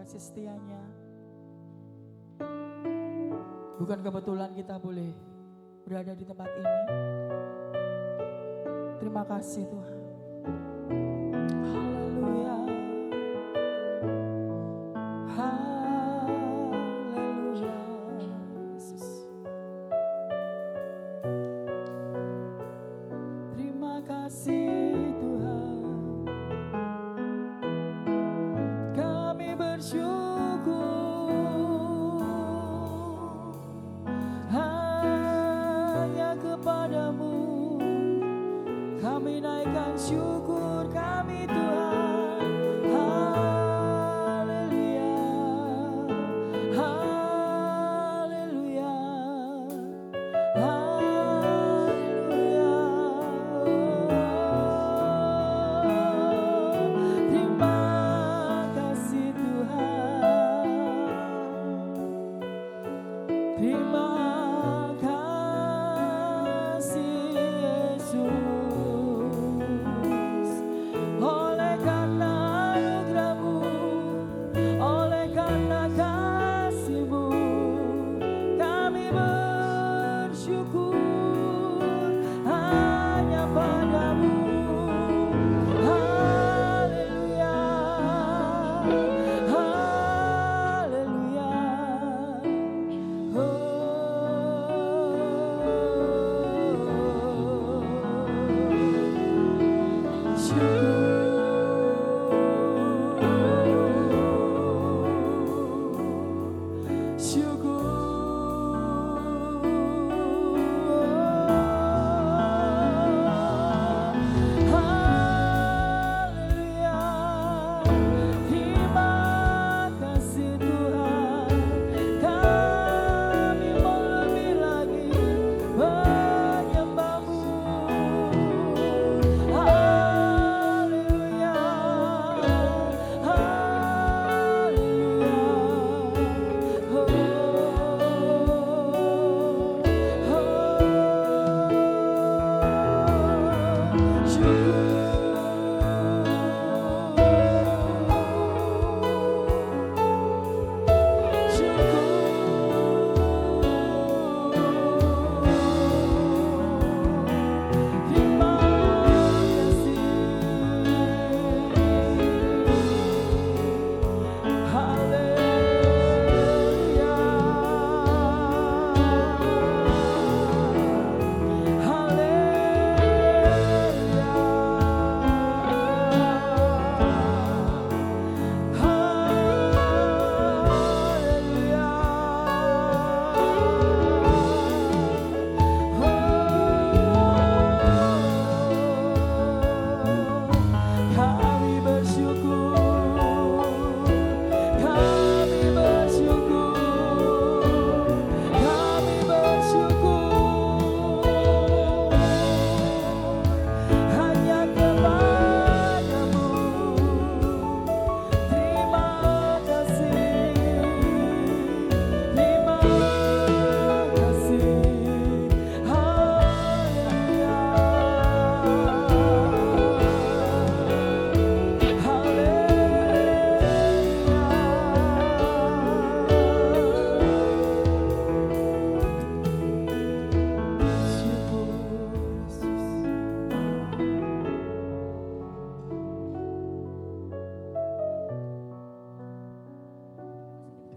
kasih setianya. Bukan kebetulan kita boleh berada di tempat ini. Terima kasih Tuhan. Haleluya. Haleluya. Yesus. Terima kasih Tuhan. Kami bersyukur hanya kepadamu. Kami naikkan syukur kami Tuhan. Haleluya. Haleluya. Haleluya. Terima kasih Tuhan. Terima kasih Yesus. Oleh karena anugerah-Mu, oleh karena kasih-Mu, kami bersyukur hanya padamu. Haleluya. Haleluya.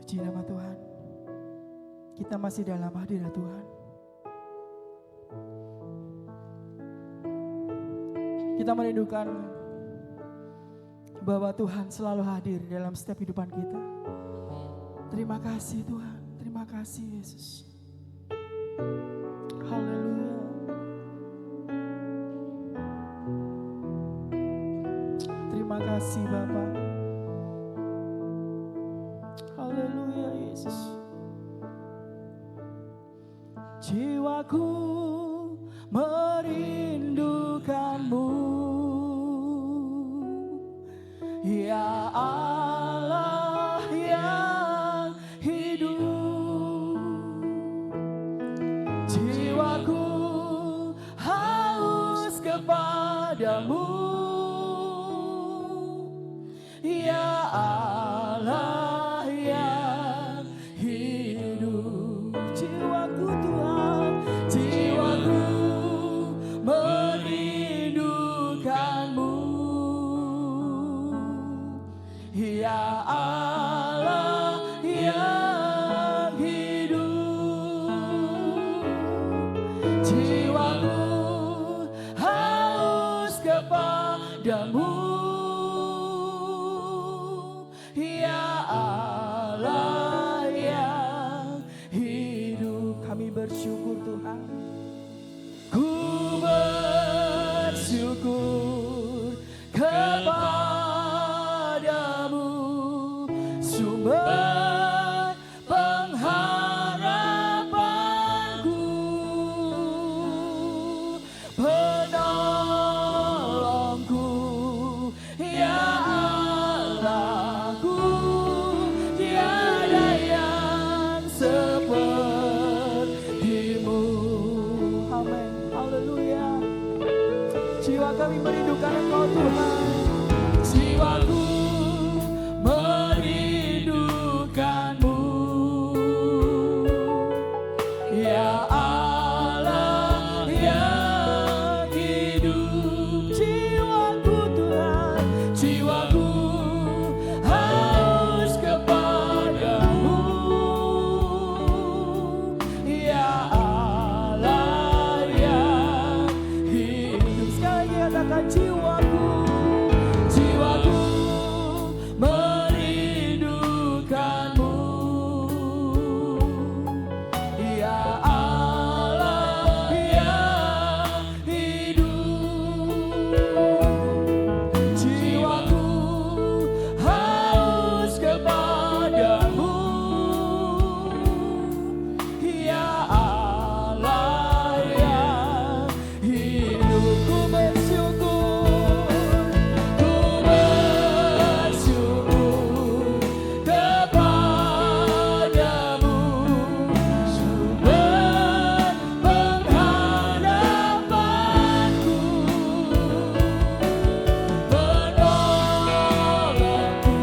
Puji nama Tuhan. Kita masih dalam hadirat Tuhan. Kita merindukan bahwa Tuhan selalu hadir dalam setiap kehidupan kita. Terima kasih Tuhan. Terima kasih Yesus. Haleluya. Terima kasih Bapa. Haleluya Yesus. Jiwaku merindukanmu, ya Allah yang hidup. Jiwaku haus kepadamu, ya Allah Ya Allah yang hidup, jiwaku haus kepadamu. Ya Allah yang hidup, kami bersyukur Tuhan. Ku bersyukur kepadamu, sumber pengharapanku, penolongku, ya Allahku, tiada yang sepertimu. Amin, haleluya. Jiwa kami merindukan Engkau Tuhan, jiwaku merindukanmu. Ya Allah yang hidup, jiwaku Tuhan, jiwaku haus kepadamu. Ya Allah yang hidup, sekali lagi katakan jiwaku, jiwaku merindukanmu. Ya Allah yang hidup, jiwaku haus kepadamu. Ya Allah yang hidup, ku bersyukur, ku bersyukur kepadamu, sumber pengharapanku, penolongku,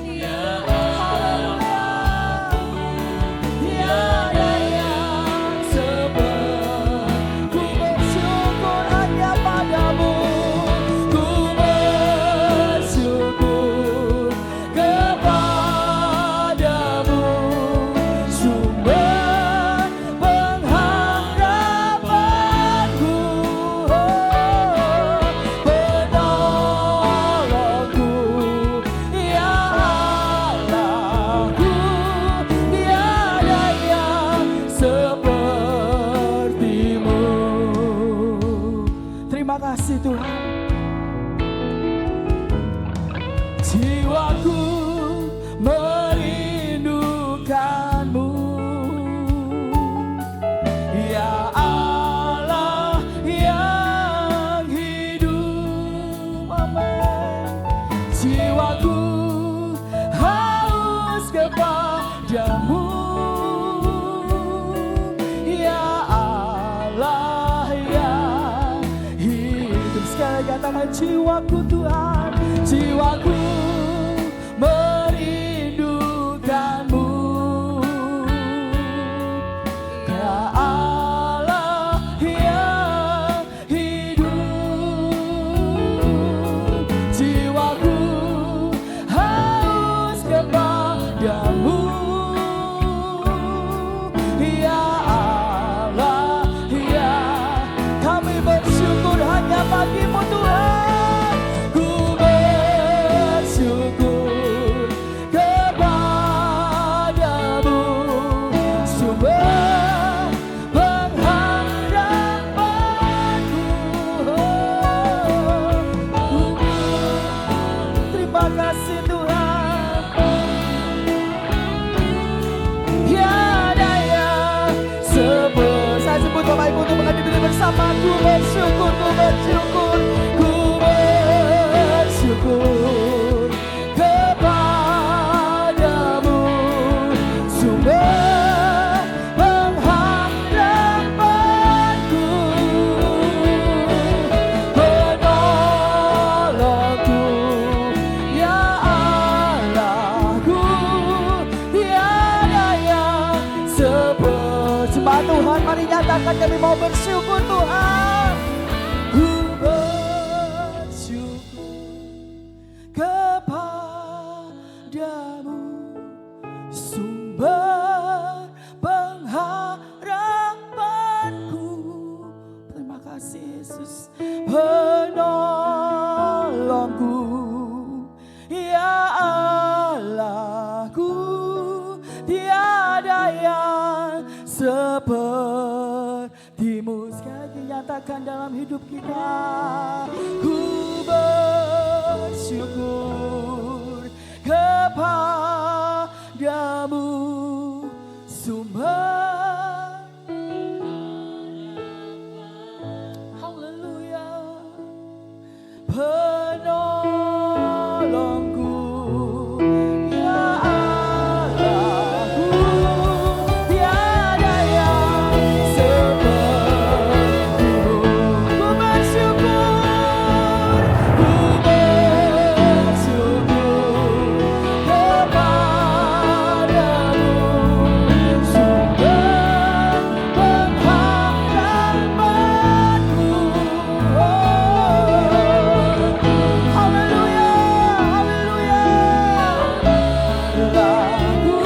ya Allah, tiada yang seperti. Ku bersyukur hanya padamu, ku bersyukur kepadamu, sumber pengharapanku, penolongku, ya Allahku, tiada yang sepertimu. Terima kasih Tuhan. Jiwaku merindukanmu. Ya Allah yang hidup, amin. Jiwaku haus kepadamu. Ya Allah yang hidup, sekali lagi katakan jiwaku Tuhan, jiwaku merindukanmu. Ya Allah yang hidup, jiwaku haus kepadamu. Ya Allah yang kami bersyukur hanya bagimu Tuhan. Ku bersyukur kepadamu, sumber pengharapanku. Terima kasih Tuhan. Tiada yang seperti. Saya sebut Bapak Ibu untuk menghadiri bersama. Ku bersyukur, ku bersyukur, ku bersyukur kepadamu, sumber pengharapanku, penolongku, ya Allahku, tiada yang seperti. Jemaat Tuhan, mari nyatakan kami mau bersyukur Tuhan. Ku bersyukur kepadamu. Padamu sumber pengharapanku. Terima kasih Yesus, penolongku, ya Allahku. Tiada yang sepertimu. Sekali lagi nyatakan dalam hidup kita. Ku bersyukur kepadamu sumber. Haleluya. Penolongku, ya Allahku. Tiada yang sepertimu. Ku bersyukur kepadamu sumber pengharapanku. Haleluya, haleluya. Lagu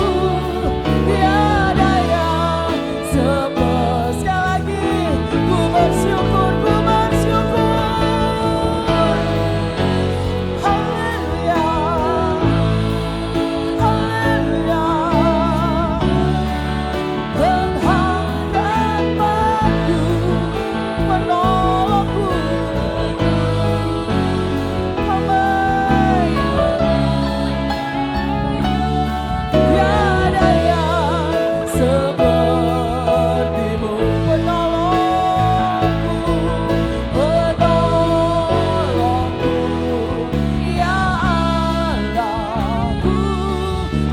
tiada yang seperti. Sekali lagi, ku bersyukur, ku bersyukur. Haleluya, haleluya. Pengharapanku, penolongku. Amin. Tiada yang sepertimu, penolongku, penolongku, ya Allahku.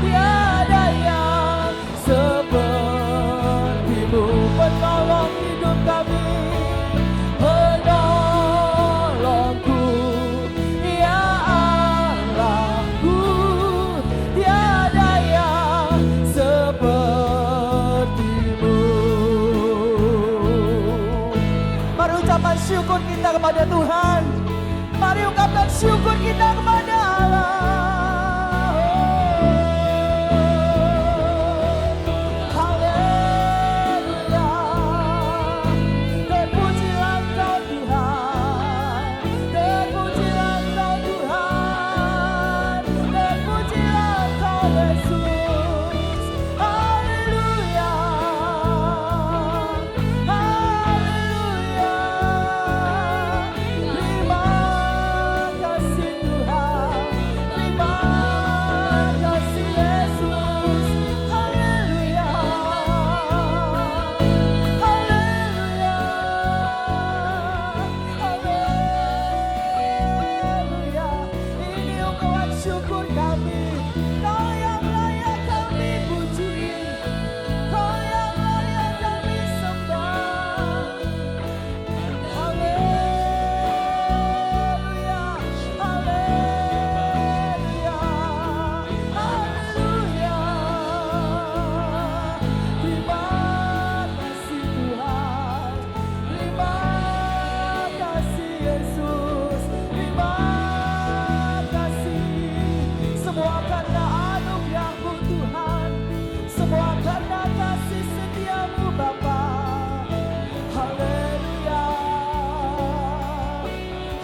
Tiada yang sepertimu, penolong hidup kami, penolongku, ya Allahku. Tiada yang sepertimu. Mari ucapkan syukur kita kepada Tuhan. Mari ungkapkan syukur kita kepada Allah. Haleluya. Terpujilah Engkau Tuhan. Terpujilah Engkau Tuhan. Terpujilah Engkau Yesus. Haleluya. Haleluya. Terima kasih Tuhan. Terima kasih Yesus. Haleluya. Haleluya. Haleluya. Ini ungkapan syukur kami. Kau yang layak kami puji. Kau yang layak kami sembah. Haleluya. Haleluya. Haleluya. Terima kasih Tuhan. Terima kasih Yesus. Terima kasih. Semua karena anugerah-Mu Tuhan. Semua karena kasih setia-Mu Bapa. Haleluya.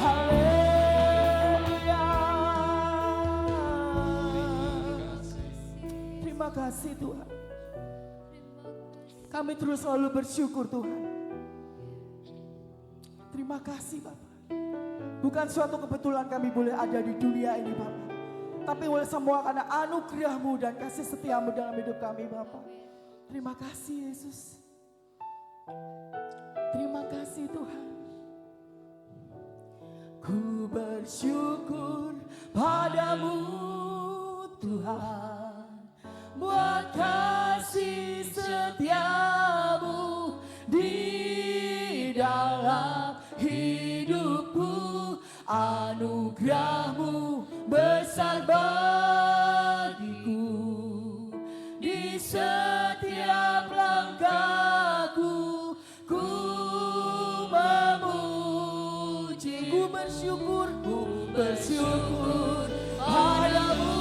Haleluya. Terima kasih Tuhan. Kami terus selalu bersyukur Tuhan. Terima kasih Bapak. Bukan suatu kebetulan kami boleh ada di dunia ini Bapak. Tapi oleh semua karena anugerah-Mu dan kasih setia-Mu dalam hidup kami Bapak. Terima kasih Yesus. Terima kasih Tuhan. Ku bersyukur padamu Tuhan, buat kasih setia-Mu di dalam hidupku. Anugerah-Mu besar bagiku. Di setiap langkahku ku memuji. Ku bersyukur padamu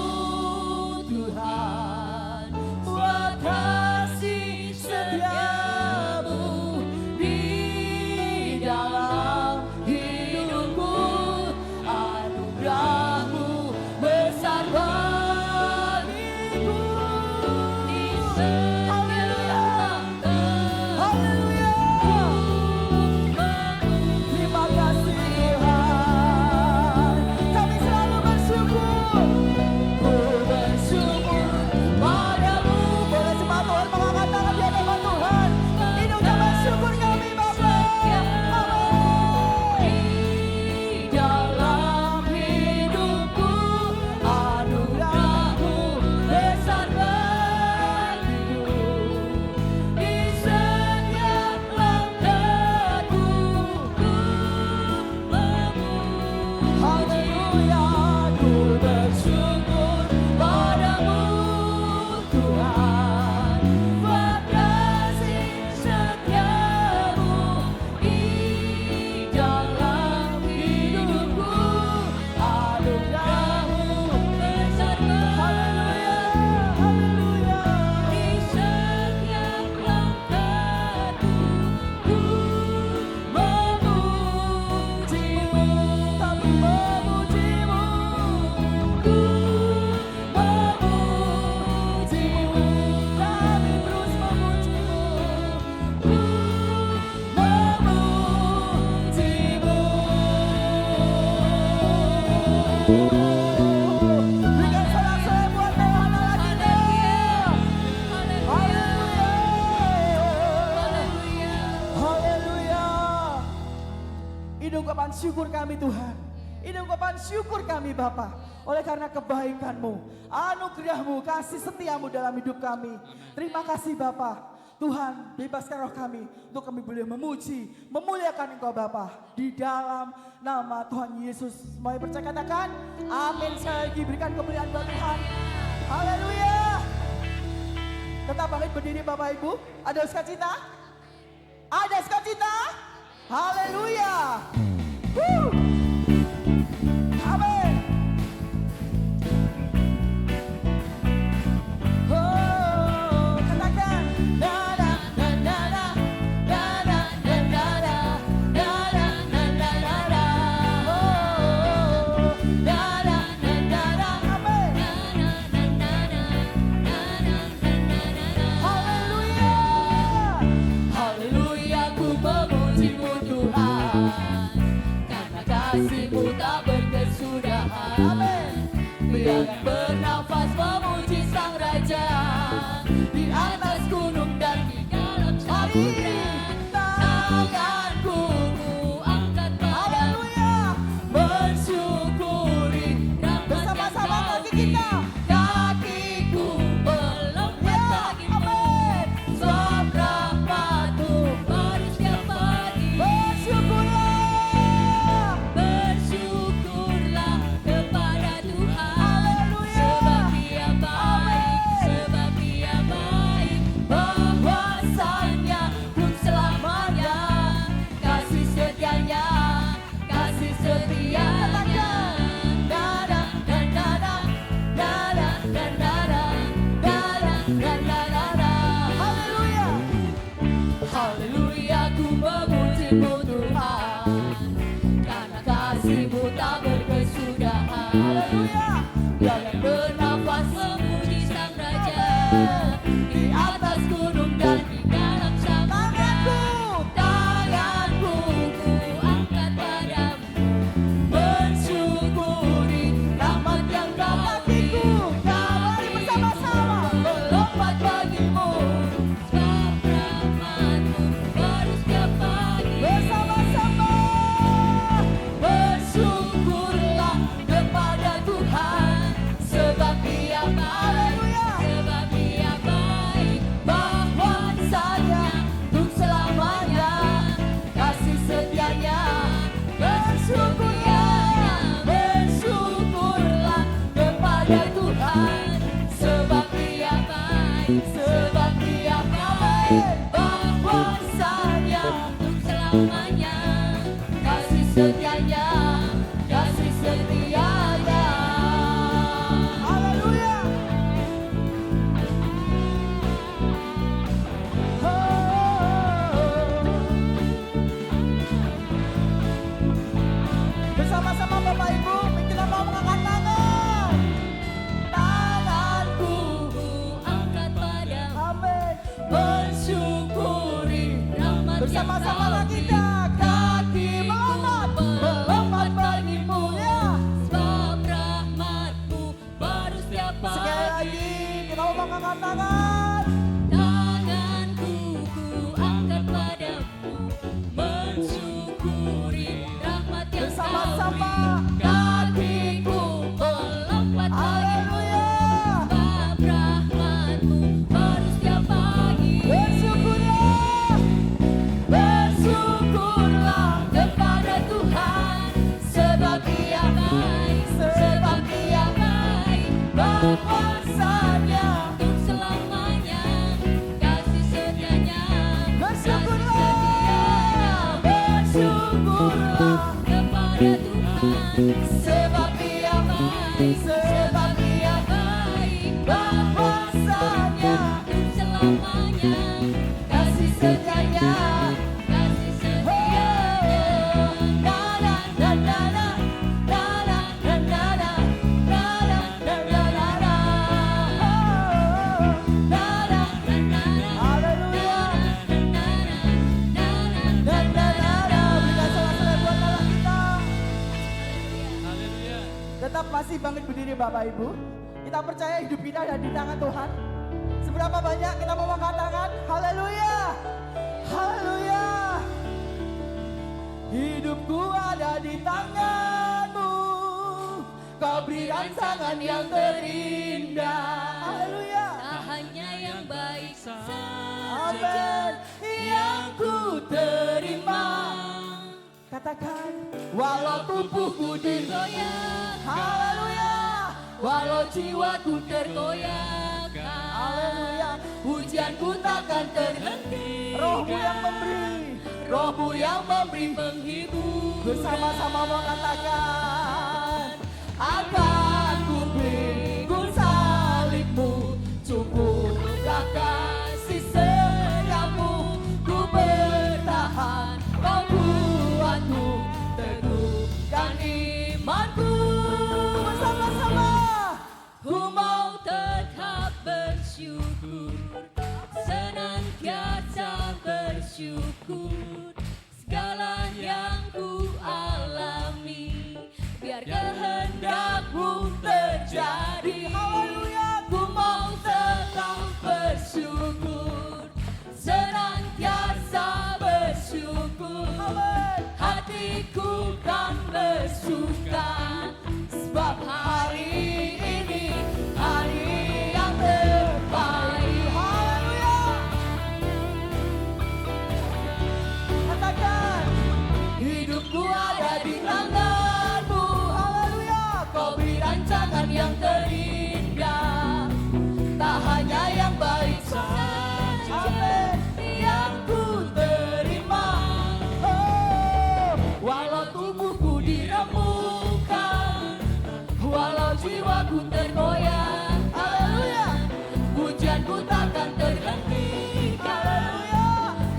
syukur kami Tuhan. Ini ungkapan syukur kami Bapa. Oleh karena kebaikan-Mu, anugerah-Mu, kasih setiamu dalam hidup kami. Terima kasih Bapa. Tuhan, bebaskan roh kami untuk kami boleh memuji, memuliakan Engkau Bapa di dalam nama Tuhan Yesus. Semuanya percaya katakan amin. Sekali lagi berikan kemuliaan buat Tuhan. Haleluya. Tetap bangkit berdiri Bapak Ibu. Ada sukacita? Ada sukacita? Haleluya. Amin. Kasih-Mu tak berkesudahan. Biarkan bernafas memuji Sang Raja di atas gunung dan di dalam samudra. Tanganku ku angkat padamu, bersyukuri rahmat yang Kau beri. Kakiku melompat bagimu, sebab rahmat-Mu baru setiap pagi. Bersyukurlah kepada Tuhan, sebab Dia baik, sebab Dia baik. Bahwasanya pun selamanya kasih setianya, kasih setianya. Dada dan dada, dada dan dada, dada dan dada. Haleluya, haleluya, ku memuji-Mu Tuhan, karena kasih-Mu tak berkesudahan. Haleluya, biarkan bernafas memuji Sang Raja di atas gunung dan di dalam samudra. Tanganku ku angkat padamu, bersyukuri rahmat yang Kau beri. Kakiku melompat bagimu, sebab rahmat-Mu baru setiap pagi. Bersama-sama bersyukurlah kepada Tuhan, sebab Dia baik, sebab Dia baik. Bahwasanya untuk selamanya kasih setianya. Bersyukurlah kepada Tuhan, sebab Dia baik, sebab Dia baik. Bahwasanya untuk selamanya kasih setianya, kasih setianya. Haleluya. Bersama-sama Bapak Ibu, kita mau mengangkat tangan. Tanganku ku angkat padamu, Amin. bersyukuri rahmat yang Bersama-sama Kau lagi beri. kita. Kaki melompat bagimu ya. Sebab rahmat-Mu baru setiap pagi. Sekali lagi kita mau mengangkat tangan. Tanganku ku angkat padamu, bersyukuri rahmat yang Kau Bersama-sama. beri. Kakiku melompat bagimu, Haleluya. sebab rahmat-Mu baru setiap pagi. Bersyukurlah. Bersyukurlah kepada Tuhan, sebab Dia baik, sebab Dia baik. Bahwasanya untuk selamanya kasih setianya, kasih setianya. Bersyukurlah kepada Tuhan, sebab Dia baik, sebab Dia baik. Bahwasanya untuk selamanya kasih setianya, kasih setianya. Dada dan dada, dada dan dada, dada dan dada. Dada dan dada, Haleluya. dada dan dada. Berikan sorak-sorai buat Allah kita. Tetap masih bangkit berdiri Bapak Ibu. Kita percaya hidup kita ada di tangan Tuhan. Seberapa banyak kita mau angkat tangan? Haleluya. Haleluya. hidupku ada di tangan-Mu. Kau beri rancangan yang terindah. Haleluya. Tak hanya yang baik saja Amin. Yang ku terima. Katakan, walau tubuhku digoyang. Haleluya. walau jiwaku tergoyahkan. Haleluya. Hujanku takkan terhenti. Roh-Mu yang memberi. Roh-Mu yang memberi penghibur. Bersama-sama mengatakan, Akan ku pikul salib-Mu, cukuplah kasih setiamu. Ku bertahan, Kau buatku teguhkan imanku. bersama-sama. Ku mau tetap bersyukur, senantiasa bersyukur. Segala yang ku alami, biar kehendak-Mu terjadi. Haleluya. Ku mau tetap bersyukur, senantiasa bersyukur. Amin. Hatiku kan bersuka, sebab hari ini hari yang terbaik. Haleluya. Katakan, Hidupku ada di tangan-Mu. haleluya. Kau beri rancangan yang terindah. Tak hanya yang baik saja yang ku terima. Oh, Walau tubuhku diremukkan, walau jiwaku tergoyang. haleluya. Hujanku takkan terhentikan. Haleluya.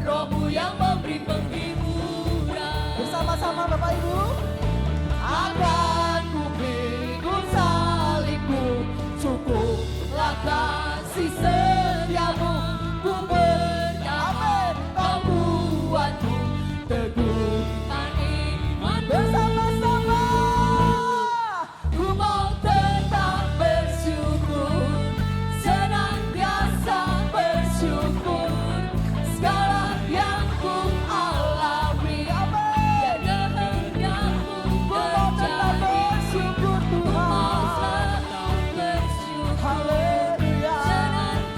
Roh-Mu yang memberi penghiburan. Bersama-sama Bapak Ibu. Akan ku pikul salib-Mu, cukuplah kasih setiamu. Ku bertahan, Kau buatku teguhkan imanku. Bersama-sama. Ku mau tetap bersyukur, senantiasa bersyukur. Segala yang ku alami, biar kehendak-Mu terjadi. Bersyukur Ku mau Tuhan. tetap bersyukur, Haleluya. senantiasa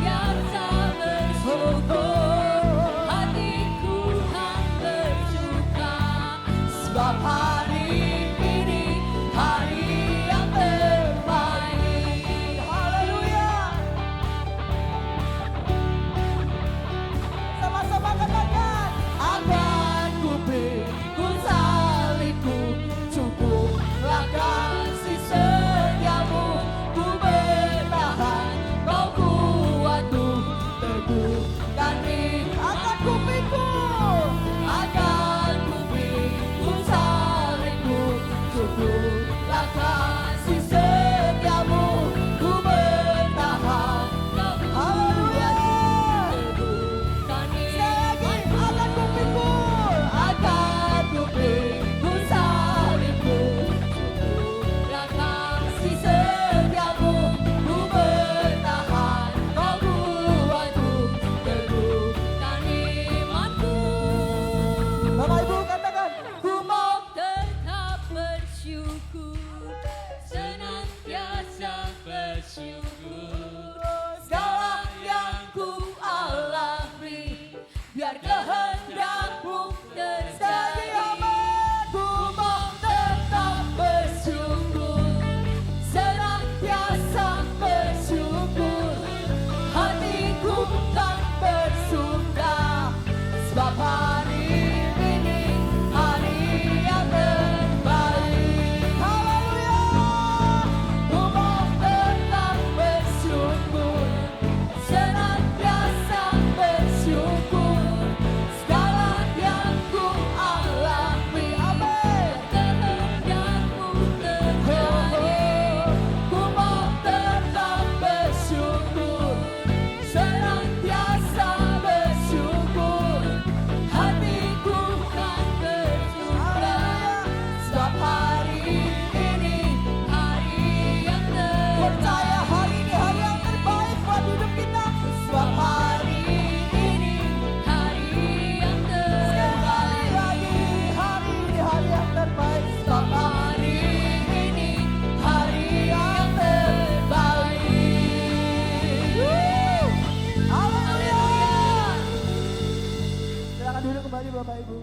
Bapak Ibu.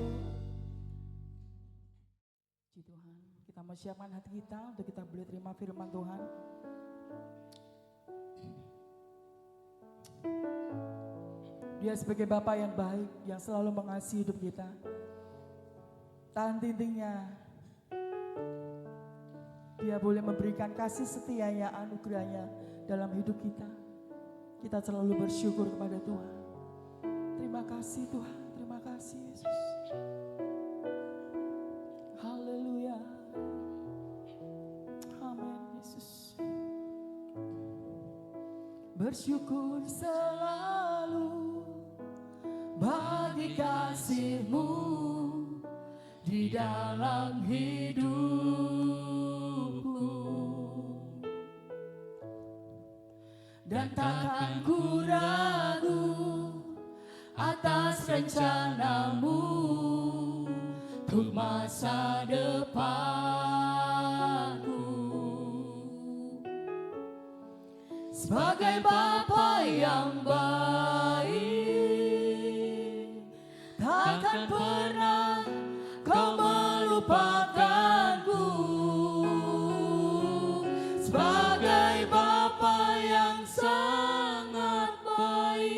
Puji Tuhan, kita mau siapkan hati kita untuk kita boleh terima firman Tuhan. Dia sebagai Bapa yang baik, yang selalu mengasihi hidup kita. Tak henti-hentinya Dia boleh memberikan kasih setianya, anugerahnya dalam hidup kita. Kita selalu bersyukur kepada Tuhan. Terima kasih Tuhan, terima kasih Yesus. Haleluya. Amin Yesus. Bersyukur selalu bagi kasih-Mu di dalam hidupku, dan takkan ku ragu atas rencana-Mu untuk masa depanku. Sebagai Bapa yang baik, takkan pernah Kau melupakanku. Sebagai Bapa yang sangat baik,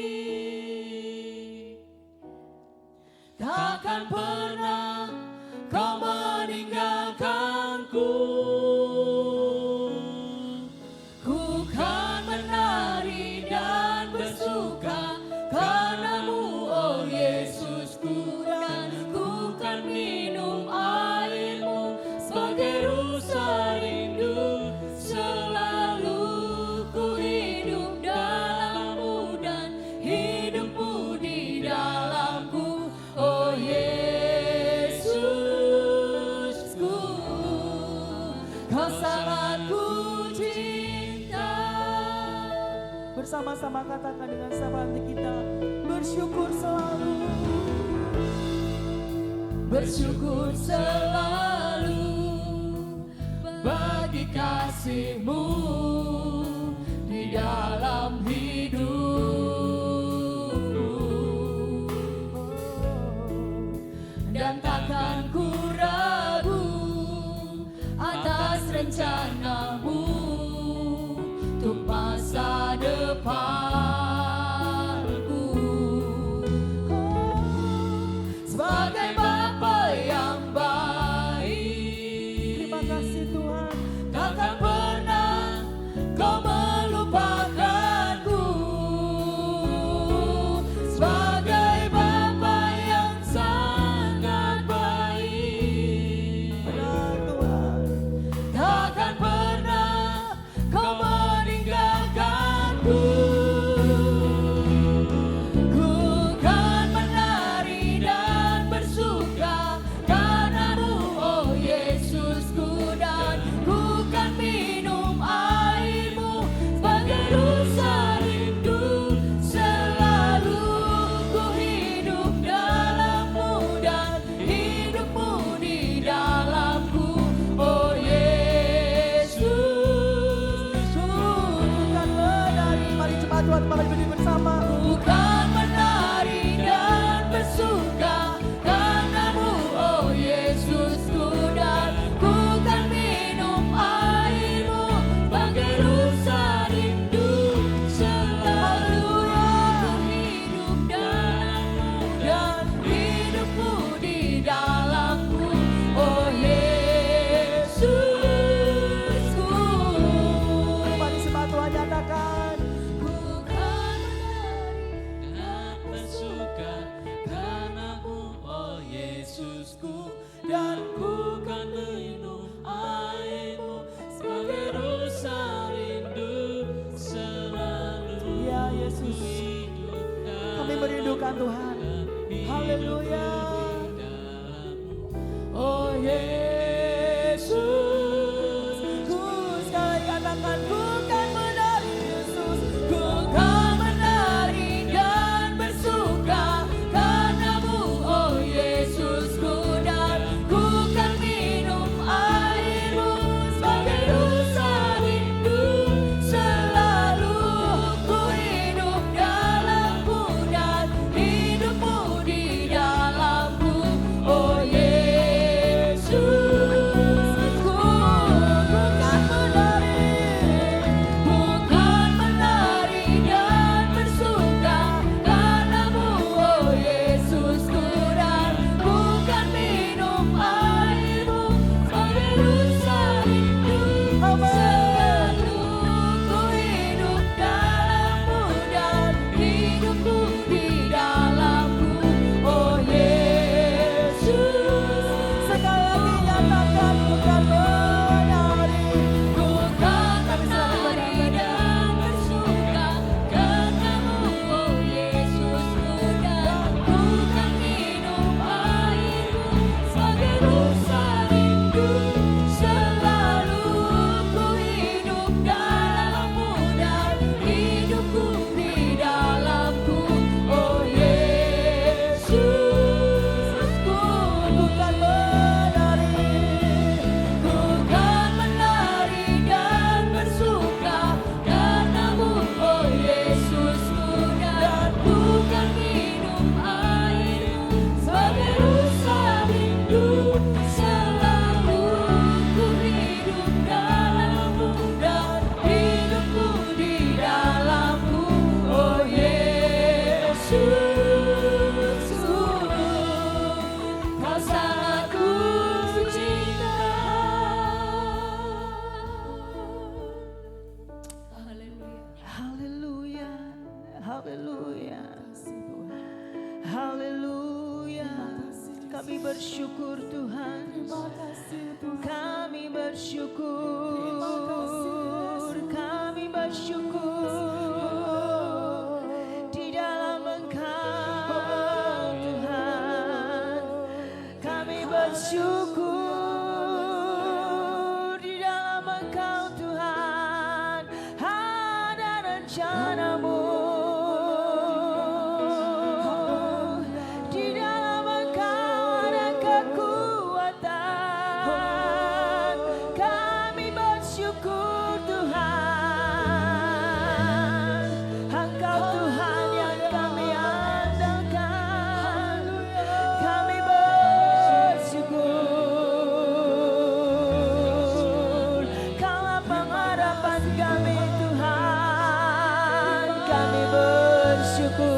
takkan pernah Kau meninggalkanku. Ku kan menari dan bersuka karena-Mu, oh Yesusku, dan ku kan minum air-Mu sebagai rusa rindu. Selalu ku hidup dalam-Mu dan hidup-Mu di dalamku, oh Yesusku. Kau sangat ku cinta. Bersama-sama katakan dengan sama hati kita, bersyukur selalu. Bersyukur selalu bagi kasih-Mu di dalam hidupku, dan takkan ku ragu atas rencana-Mu untuk masa depanku. Sebagai Bapa yang baik, terima kasih Tuhan, takkan pernah Kau melupakanku. Sebagai Bapa yang sangat baik, benar Tuhan, takkan pernah Kau meninggalkanku. Ku kan menari dan bersuka karena-Mu, oh Yesusku, dan ku kan minum air-Mu sebagai rusa rindu. Selalu ku hidup dalam-Mu dan hidup-Mu di dalamku, oh Yesus. Bukan menari, mari cepat Tuhan, mari berdiri bersama. Bukan menari dan bersuka karena-Mu, oh Yesusku, dan ku kan minum air-Mu bagai rusa rindu. Selalu ku hidup dalam-Mu dan hidup-Mu di dalamku, oh Yesusku. Mari semua Tuhan nyatakan, ku kan menari dan bersuka karena-Mu, oh Yesusku, dan ku kan minum air-Mu sebagai rusa rindu. Selalu ya Yesus, kami merindukan Tuhan. Haleluya. Oh Yesus, ku sekali katakan, ku kan menari Yesus, ku kan menari dan bersuka karena-Mu, oh Yesusku, dan ku kan minum air-Mu sebagai rusa rindu. Selalu ku hidup dalam-Mu dan hidup-Mu di dalam haleluya, Kasih Tuhan. haleluya. Kami bersyukur Tuhan, Terima kasih Tuhan. kami bersyukur, Terima kasih, Yesus. kami bersyukur di dalam Engkau Tuhan. Kami bersyukur di dalam Engkau Tuhan. Ada rencana-Mu di dalam Engkau, ada kekuatan. Kami bersyukur Tuhan, Engkau Tuhan yang kami andalkan. Kami bersyukur, Kaulah pengharapan kami Tuhan. Kami bersyukur,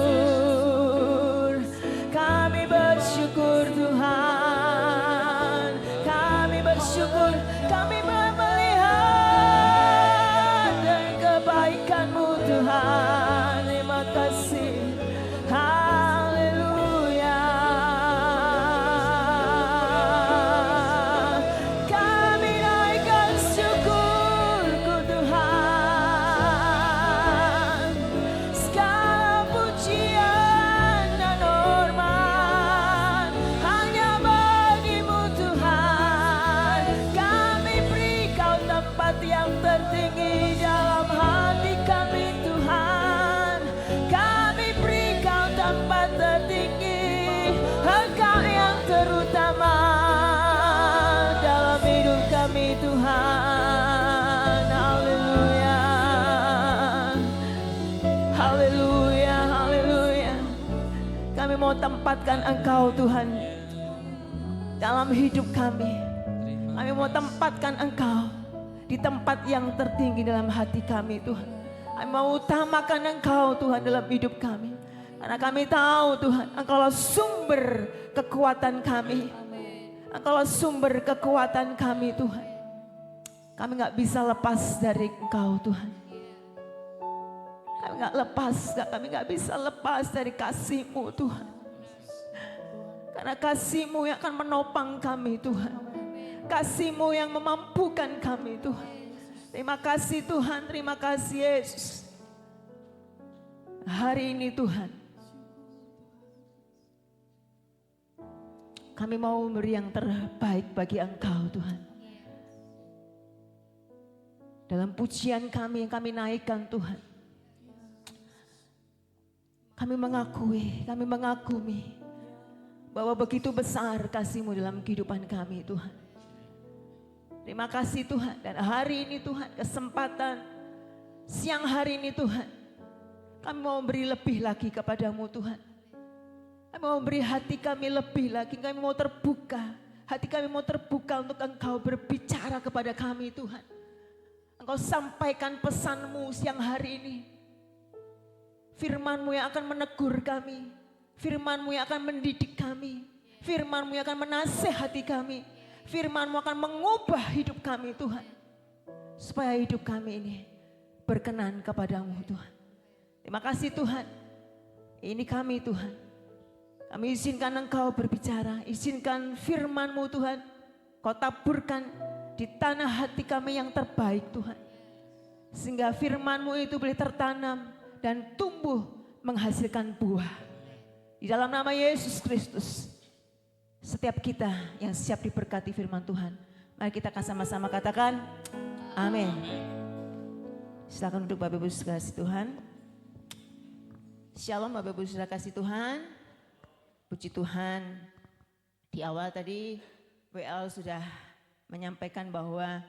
kami bersyukur Tuhan. Kami bersyukur, kami melihat dari kebaikan-Mu Tuhan. Terima kasih, haleluya. Kami naikkan syukurku Tuhan. Segala pujian dan hormat hanya bagi-Mu Tuhan. Kami beri Kau tempat yang tertinggi dalam hati kami Tuhan. Kami beri Kau tempat tertinggi, Engkau yang terutama dalam hidup kami Tuhan. Haleluya, haleluya, haleluya. Kami mau tempatkan Engkau Tuhan dalam hidup kami. Kami mau tempatkan Engkau di tempat yang tertinggi dalam hati kami Tuhan. Kami mau utamakan Engkau Tuhan dalam hidup kami. Karena kami tahu Tuhan, Engkaulah sumber kekuatan kami. Engkaulah sumber kekuatan kami Tuhan. Kami gak bisa lepas dari Engkau Tuhan. Kami gak bisa lepas dari kasih-Mu Tuhan. Karena kasih-Mu yang akan menopang kami Tuhan. Kasih-Mu yang memampukan kami Tuhan. Terima kasih Tuhan, terima kasih Yesus. Hari ini Tuhan, kami mau memberi yang terbaik bagi Engkau Tuhan. Dalam pujian kami yang kami naikkan Tuhan. Kami mengakui bahwa begitu besar kasih-Mu dalam kehidupan kami Tuhan. Terima kasih Tuhan, dan hari ini Tuhan, kesempatan siang hari ini Tuhan, kami mau memberi lebih lagi kepadamu Tuhan. Kami mau memberi hati kami lebih lagi, kami mau terbuka. Hati kami mau terbuka untuk Engkau berbicara kepada kami Tuhan. Engkau sampaikan pesan-Mu siang hari ini. Firman-Mu yang akan menegur kami. Firman-Mu yang akan mendidik kami. Firman-Mu yang akan menasehati kami. Firman-Mu akan mengubah hidup kami Tuhan. Supaya hidup kami ini berkenan kepadamu Tuhan. Terima kasih Tuhan. Ini kami Tuhan. Kami izinkan Engkau berbicara. Izinkan firman-Mu Tuhan. Kau taburkan di tanah hati kami yang terbaik Tuhan. Sehingga firman-Mu itu boleh tertanam dan tumbuh menghasilkan buah. Di dalam nama Yesus Kristus. Setiap kita yang siap diberkati firman Tuhan. Mari kita akan sama-sama katakan amin. Silakan duduk Bapak Ibu Saudara kasih Tuhan. Shalom Bapak Ibu Saudara kasih Tuhan. Puji Tuhan. Di awal tadi WL sudah menyampaikan bahwa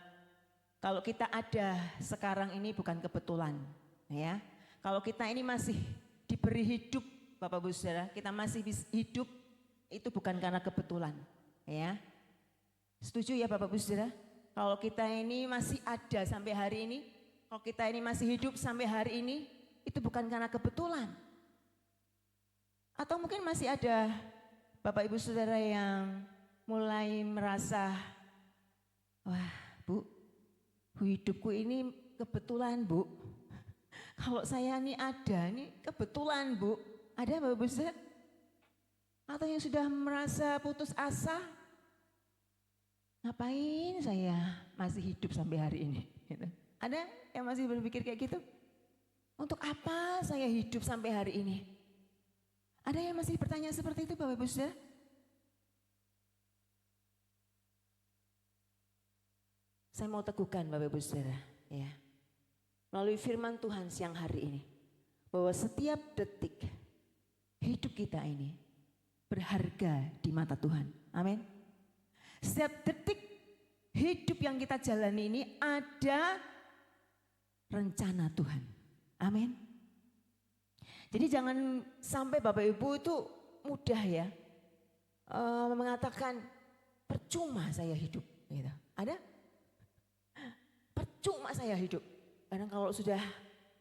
kalau kita ada sekarang ini bukan kebetulan, ya. Kalau kita ini masih diberi hidup, Bapak Ibu Saudara, kita masih hidup itu bukan karena kebetulan, ya. Setuju ya Bapak Ibu Saudara? Kalau kita ini masih ada sampai hari ini, kalau kita ini masih hidup sampai hari ini, itu bukan karena kebetulan. Atau mungkin masih ada Bapak Ibu Saudara yang mulai merasa, wah Bu, hidupku ini kebetulan Bu. Kalau saya ini ada, ini kebetulan Bu, ada Bapak Ibu Saudara? Atau yang sudah merasa putus asa, ngapain saya masih hidup sampai hari ini? Gitu. Ada yang masih berpikir kayak gitu? Untuk apa saya hidup sampai hari ini? Ada yang masih bertanya seperti itu Bapak Ibu Saudara? Saya mau teguhkan Bapak Ibu Saudara, ya. Melalui firman Tuhan siang hari ini, bahwa setiap detik hidup kita ini berharga di mata Tuhan. Amin. Setiap detik hidup yang kita jalani ini ada rencana Tuhan. Amin. Jadi jangan sampai Bapak Ibu itu mudah ya mengatakan percuma saya hidup. Gitu. Ada? Percuma saya hidup. Kadang kalau sudah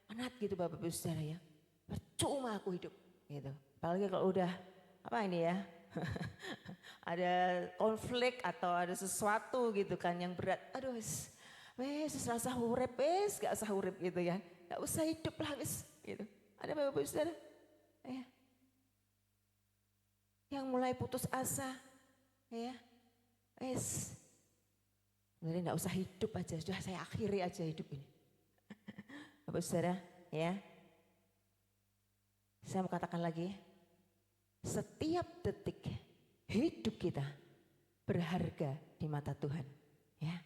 penat gitu Bapak Ibu Saudara ya, percuma aku hidup. Gitu. Apalagi kalau udah apa ini ya, ada konflik atau ada sesuatu gitu kan yang berat. Aduh wes rasa urip wes, gak usah urip gitu ya. Gak usah hidup lah wes gitu. Ada Bapak Ibu Saudara? Ya. Yang mulai putus asa, ya, wes, sebenarnya gak usah hidup aja, sudah saya akhiri aja hidup ini. Bapak Saudara, ya. Saya mau katakan lagi, setiap detik hidup kita berharga di mata Tuhan. Ya.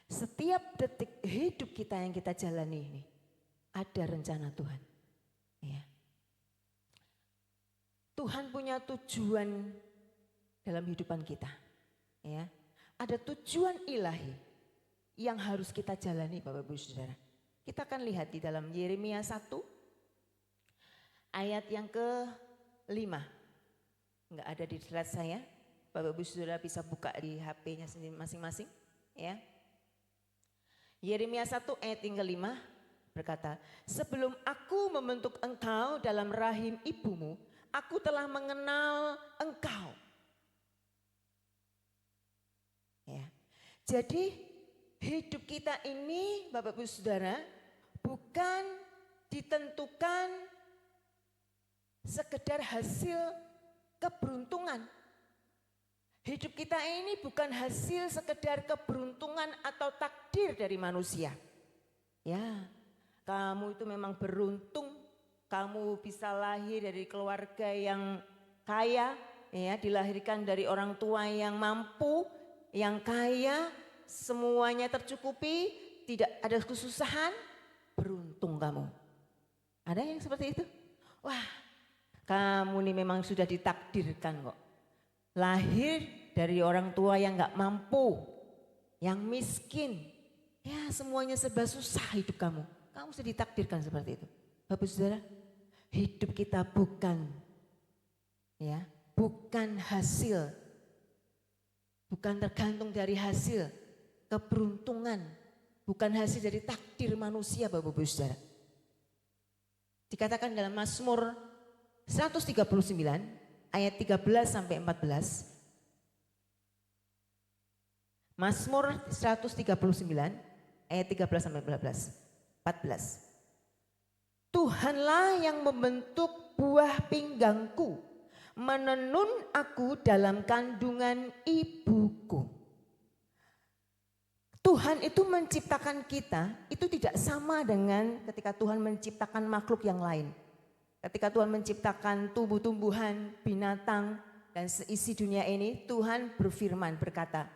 Setiap detik hidup kita yang kita jalani ini ada rencana Tuhan. Ya. Tuhan punya tujuan dalam kehidupan kita. Ya. Ada tujuan ilahi yang harus kita jalani Bapak Ibu Saudara. Kita akan lihat di dalam Yeremia 1 ayat yang ke-5. Enggak ada di slide saya. Bapak Ibu Saudara bisa buka di HP-nya sendiri masing-masing, ya. Yeremia 1 ayat yang ke-5 berkata, "Sebelum aku membentuk engkau dalam rahim ibumu, aku telah mengenal engkau." Ya. Jadi hidup kita ini Bapak Ibu Saudara bukan ditentukan sekedar hasil keberuntungan. Hidup kita ini bukan hasil sekedar keberuntungan atau takdir dari manusia. Ya, kamu itu memang beruntung, kamu bisa lahir dari keluarga yang kaya, ya, dilahirkan dari orang tua yang mampu, yang kaya, semuanya tercukupi, tidak ada kesusahan, beruntung kamu. Ada yang seperti itu? Wah, kamu ini memang sudah ditakdirkan kok. Lahir dari orang tua yang gak mampu, yang miskin. Ya semuanya serba susah hidup kamu. Kamu sudah ditakdirkan seperti itu. Bapak Saudara, hidup kita bukan hasil. Bukan tergantung dari hasil keberuntungan. Bukan hasil dari takdir manusia Bapak Saudara. Dikatakan dalam Mazmur 139 ayat 13 sampai 14. Mazmur 139 ayat 13 sampai 14. Tuhanlah yang membentuk buah pinggangku, menenun aku dalam kandungan ibuku. Tuhan itu menciptakan kita, itu tidak sama dengan ketika Tuhan menciptakan makhluk yang lain. Ketika Tuhan menciptakan tumbuh-tumbuhan, binatang, dan seisi dunia ini, Tuhan berfirman, berkata,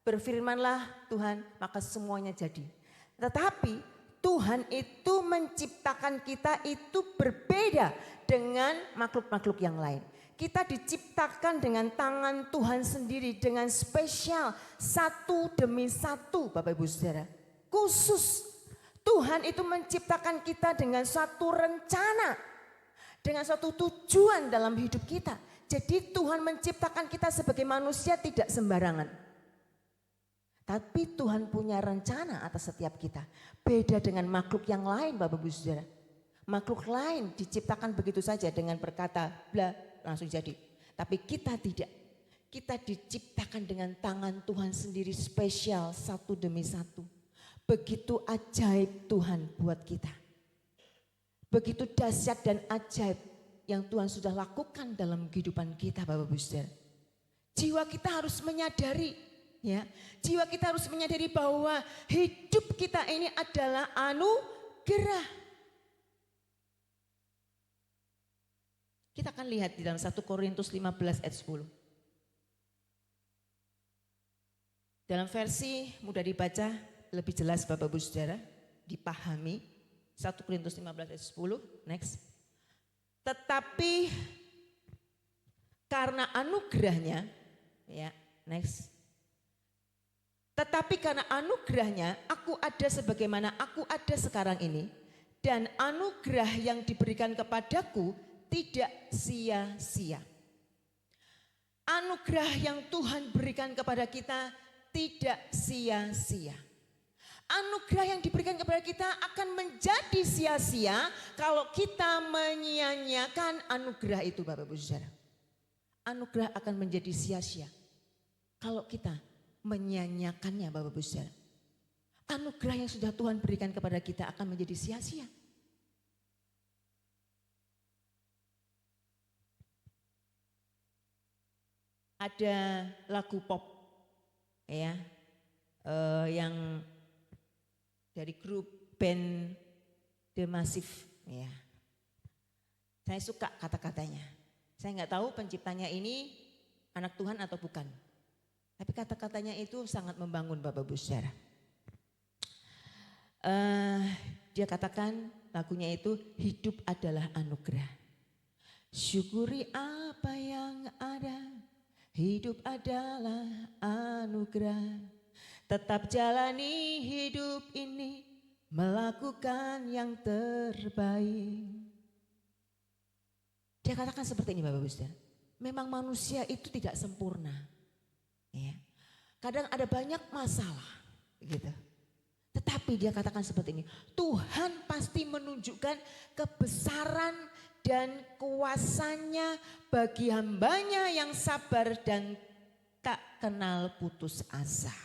"Berfirmanlah Tuhan, maka semuanya jadi." Tetapi Tuhan itu menciptakan kita itu berbeda dengan makhluk-makhluk yang lain. Kita diciptakan dengan tangan Tuhan sendiri, dengan spesial, satu demi satu Bapak Ibu Saudara. Khusus Tuhan itu menciptakan kita dengan suatu rencana, dengan suatu tujuan dalam hidup kita. Jadi Tuhan menciptakan kita sebagai manusia tidak sembarangan. Tapi Tuhan punya rencana atas setiap kita. Beda dengan makhluk yang lain Bapak Ibu Saudara. Makhluk lain diciptakan begitu saja dengan berkata bla langsung jadi. Tapi kita tidak. Kita diciptakan dengan tangan Tuhan sendiri spesial satu demi satu. Begitu ajaib Tuhan buat kita. Begitu dahsyat dan ajaib yang Tuhan sudah lakukan dalam kehidupan kita Bapak Ibu Saudara. Jiwa kita harus menyadari, ya, jiwa kita harus menyadari bahwa hidup kita ini adalah anugerah. Kita akan lihat di dalam 1 Korintus 15 ayat 10. Dalam versi mudah dibaca, lebih jelas Bapak Ibu Saudara, dipahami. 1 Korintus 15 ayat 10, next. Tetapi karena anugerahnya, ya, next. Tetapi karena anugerahnya aku ada sebagaimana aku ada sekarang ini, dan anugerah yang diberikan kepadaku tidak sia-sia. Anugerah yang Tuhan berikan kepada kita tidak sia-sia. Anugerah yang diberikan kepada kita akan menjadi sia-sia kalau kita menyia-nyiakan anugerah itu Bapak Ibu Saudara. Anugerah akan menjadi sia-sia kalau kita menyia-nyiakannya Bapak Ibu Saudara. Anugerah yang sudah Tuhan berikan kepada kita akan menjadi sia-sia. Ada lagu pop ya yang dari grup band The Massive ya. Saya suka kata-katanya. Saya nggak tahu penciptanya ini anak Tuhan atau bukan. Tapi kata-katanya itu sangat membangun Bapak Ibu Saudara. Dia katakan lagunya itu hidup adalah anugerah. Syukuri apa yang ada, hidup adalah anugerah. Tetap jalani hidup ini, melakukan yang terbaik. Dia katakan seperti ini Bapak Ibu Saudara. Memang manusia itu tidak sempurna. Ya. Kadang ada banyak masalah gitu. Tetapi dia katakan seperti ini, Tuhan pasti menunjukkan kebesaran dan kuasanya bagi hambanya yang sabar dan tak kenal putus asa.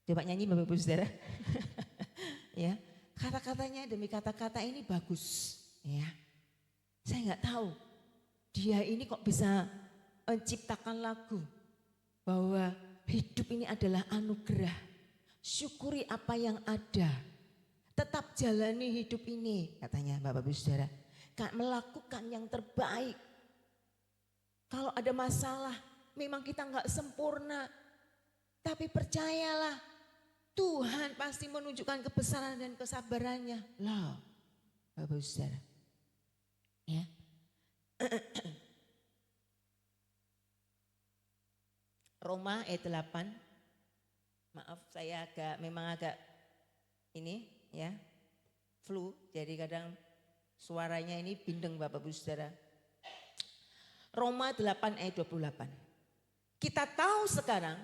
Coba nyanyi Bapak Ibu Saudara. Ya, kata-katanya demi kata-kata ini bagus. Ya, saya nggak tahu dia ini kok bisa menciptakan lagu bahwa hidup ini adalah anugerah. Syukuri apa yang ada. Tetap jalani hidup ini, katanya Bapak Ibu Saudara. Melakukan yang terbaik. Kalau ada masalah, memang kita nggak sempurna. Tapi percayalah, Tuhan pasti menunjukkan kebesaran dan kesabarannya. Loh, Bapak Ibu Saudara. Ya. Roma ayat 8. Maaf saya memang agak ini ya flu, jadi kadang suaranya ini bindeng Bapak Ibu Saudara. Roma 8 ayat 28. Kita tahu sekarang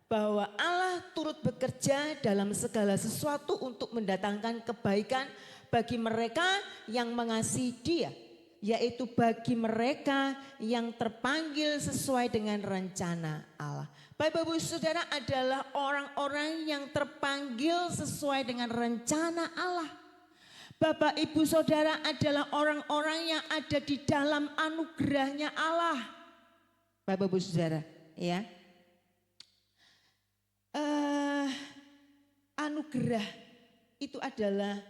bahwa Allah turut bekerja dalam segala sesuatu untuk mendatangkan kebaikan bagi mereka yang mengasihi Dia, yaitu bagi mereka yang terpanggil sesuai dengan rencana Allah. Bapak Ibu Saudara adalah orang-orang yang terpanggil sesuai dengan rencana Allah. Bapak Ibu Saudara adalah orang-orang yang ada di dalam anugerahnya Allah. Bapak Ibu Saudara, ya. Anugerah itu adalah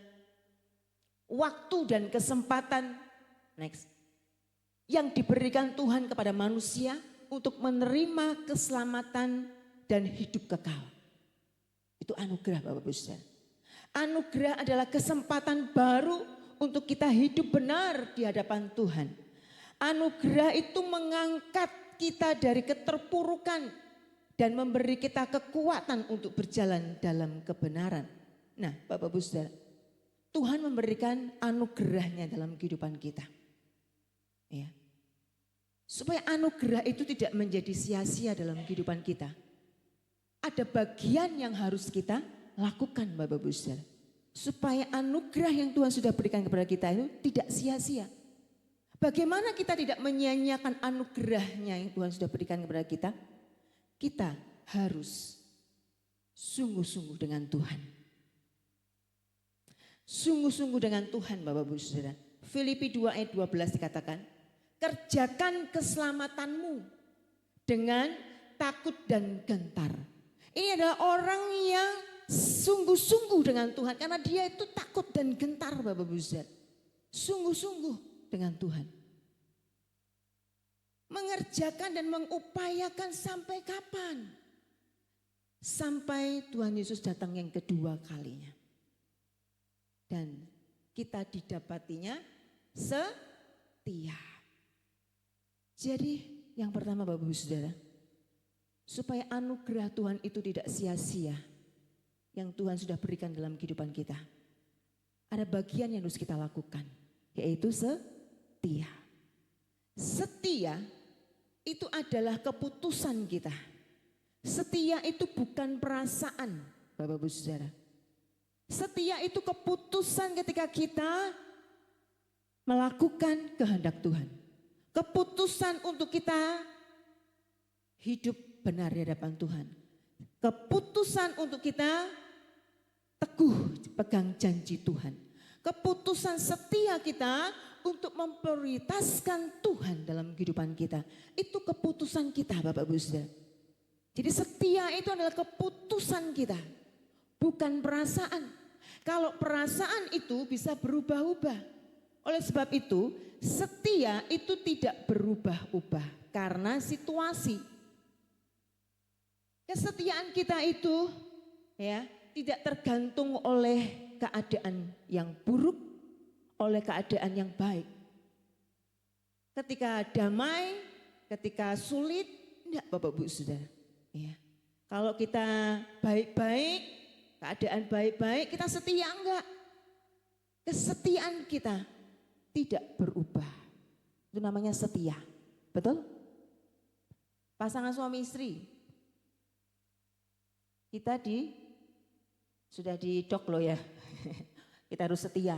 waktu dan kesempatan next yang diberikan Tuhan kepada manusia untuk menerima keselamatan dan hidup kekal. Itu anugerah Bapak Ibu Saudara. Anugerah adalah kesempatan baru untuk kita hidup benar di hadapan Tuhan. Anugerah itu mengangkat kita dari keterpurukan dan memberi kita kekuatan untuk berjalan dalam kebenaran. Nah Bapak Ibu Saudara, Tuhan memberikan anugerahnya dalam kehidupan kita. Ya. Supaya anugerah itu tidak menjadi sia-sia dalam kehidupan kita. Ada bagian yang harus kita lakukan Bapak Ibu Saudara. Supaya anugerah yang Tuhan sudah berikan kepada kita itu tidak sia-sia. Bagaimana kita tidak menyia-nyiakan anugerahnya yang Tuhan sudah berikan kepada kita? Kita harus sungguh-sungguh dengan Tuhan. Sungguh-sungguh dengan Tuhan Bapak Ibu Saudara. Filipi 2 ayat 12 dikatakan, kerjakan keselamatanmu dengan takut dan gentar. Ini adalah orang yang sungguh-sungguh dengan Tuhan karena dia itu takut dan gentar Bapak Ibu Saudara. Sungguh-sungguh dengan Tuhan. Mengerjakan dan mengupayakan sampai kapan? Sampai Tuhan Yesus datang yang kedua kalinya. Dan kita didapatinya setia. Jadi yang pertama Bapak Ibu Saudara, supaya anugerah Tuhan itu tidak sia-sia yang Tuhan sudah berikan dalam kehidupan kita. Ada bagian yang harus kita lakukan, yaitu setia. Setia itu adalah keputusan kita. Setia itu bukan perasaan Bapak Ibu Saudara. Setia itu keputusan ketika kita melakukan kehendak Tuhan. Keputusan untuk kita hidup benar di hadapan Tuhan. Keputusan untuk kita teguh pegang janji Tuhan. Keputusan setia kita untuk memprioritaskan Tuhan dalam kehidupan kita. Itu keputusan kita Bapak Ibu Saudara. Jadi setia itu adalah keputusan kita, bukan perasaan. Kalau perasaan itu bisa berubah-ubah. Oleh sebab itu, setia itu tidak berubah-ubah karena situasi. Kesetiaan kita itu ya tidak tergantung oleh keadaan yang buruk, oleh keadaan yang baik. Ketika damai, ketika sulit, enggak Bapak Ibu Saudara. Ya. Kalau kita baik-baik, keadaan baik-baik, kita setia enggak? Kesetiaan kita tidak berubah. Itu namanya setia. Betul? Pasangan suami istri. Kita sudah didok loh ya. Kita harus setia.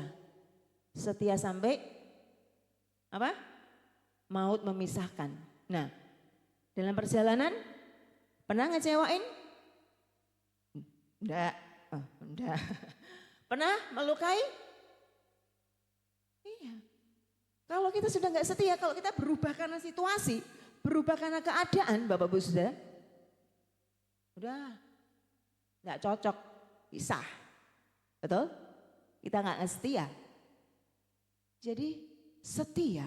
Setia sampai apa? Maut memisahkan. Nah, dalam perjalanan pernah ngecewain? Enggak. Enggak. Pernah melukai? Iya. Kalau kita sudah enggak setia, kalau kita berubah karena situasi, berubah karena keadaan, Bapak Ibu Saudara, udah enggak cocok, pisah. Betul? Kita enggak setia. Jadi setia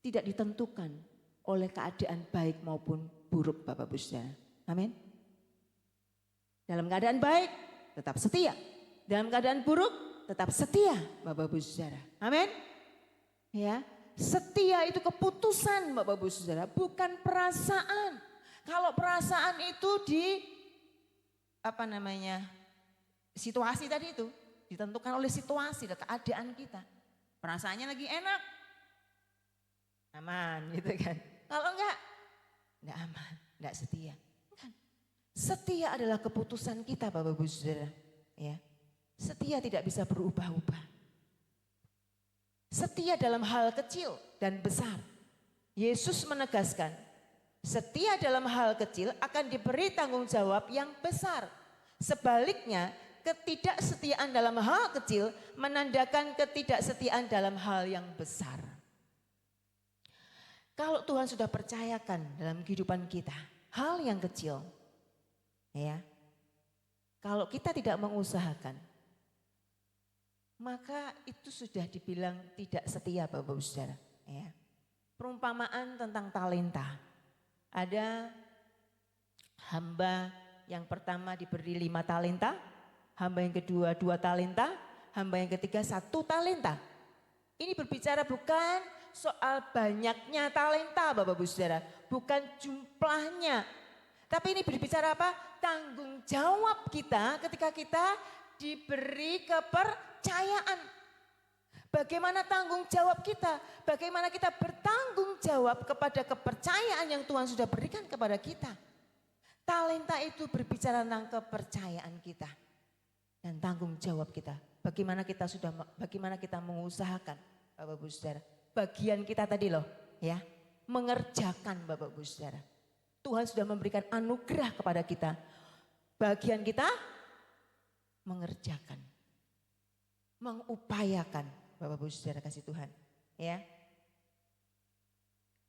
tidak ditentukan oleh keadaan baik maupun buruk Bapak Ibu Saudara. Amin. Dalam keadaan baik tetap setia. Dalam keadaan buruk tetap setia Bapak Ibu Saudara. Amin. Ya, setia itu keputusan Bapak Ibu Saudara, bukan perasaan. Kalau perasaan itu situasi tadi itu ditentukan oleh situasi dan keadaan kita. Perasaannya lagi enak, aman gitu kan. Kalau enggak aman, enggak setia. Setia adalah keputusan kita Bapak Ibu Saudara. Ya. Setia tidak bisa berubah-ubah. Setia dalam hal kecil dan besar. Yesus menegaskan, setia dalam hal kecil akan diberi tanggung jawab yang besar. Sebaliknya, ketidaksetiaan dalam hal kecil menandakan ketidaksetiaan dalam hal yang besar. Kalau Tuhan sudah percayakan dalam kehidupan kita hal yang kecil, ya, kalau kita tidak mengusahakan, maka itu sudah dibilang tidak setia Bapak Ibu Saudara. Ya. Perumpamaan tentang talenta. Ada hamba yang pertama diberi 5 talenta, hamba yang kedua 2 talenta, hamba yang ketiga 1 talenta. Ini berbicara bukan soal banyaknya talenta Bapak Ibu Saudara, bukan jumlahnya. Tapi ini berbicara apa? Tanggung jawab kita ketika kita diberi kepercayaan. Bagaimana tanggung jawab kita? Bagaimana kita bertanggung jawab kepada kepercayaan yang Tuhan sudah berikan kepada kita? Talenta itu berbicara tentang kepercayaan kita dan tanggung jawab kita. Bagaimana kita mengusahakan, Bapak Ibu Saudara. Bagian kita tadi loh, ya, mengerjakan Bapak Ibu Saudara. Tuhan sudah memberikan anugerah kepada kita. Bagian kita mengerjakan. mengupayakan, Bapak Ibu Saudara kasih Tuhan. Ya.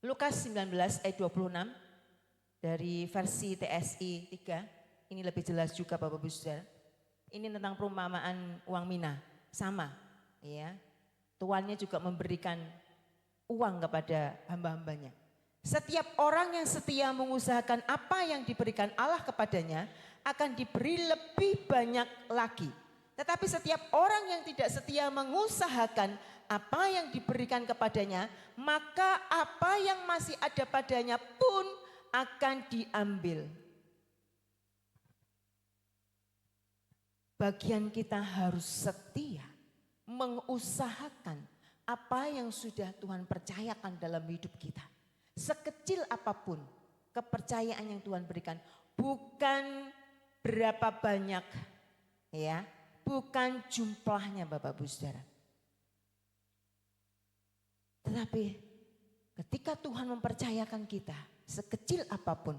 Lukas 19 ayat 26 dari versi TSI 3, ini lebih jelas juga Bapak Ibu Saudara. Ini tentang perumpamaan uang mina, sama ya. Tuannya juga memberikan uang kepada hamba-hambanya. Setiap orang yang setia mengusahakan apa yang diberikan Allah kepadanya akan diberi lebih banyak lagi. Tetapi setiap orang yang tidak setia mengusahakan apa yang diberikan kepadanya, maka apa yang masih ada padanya pun akan diambil. Bagian kita harus setia mengusahakan apa yang sudah Tuhan percayakan dalam hidup kita. Sekecil apapun kepercayaan yang Tuhan berikan, bukan berapa banyak ya, bukan jumlahnya Bapak Ibu Saudara. Tetapi ketika Tuhan mempercayakan kita sekecil apapun,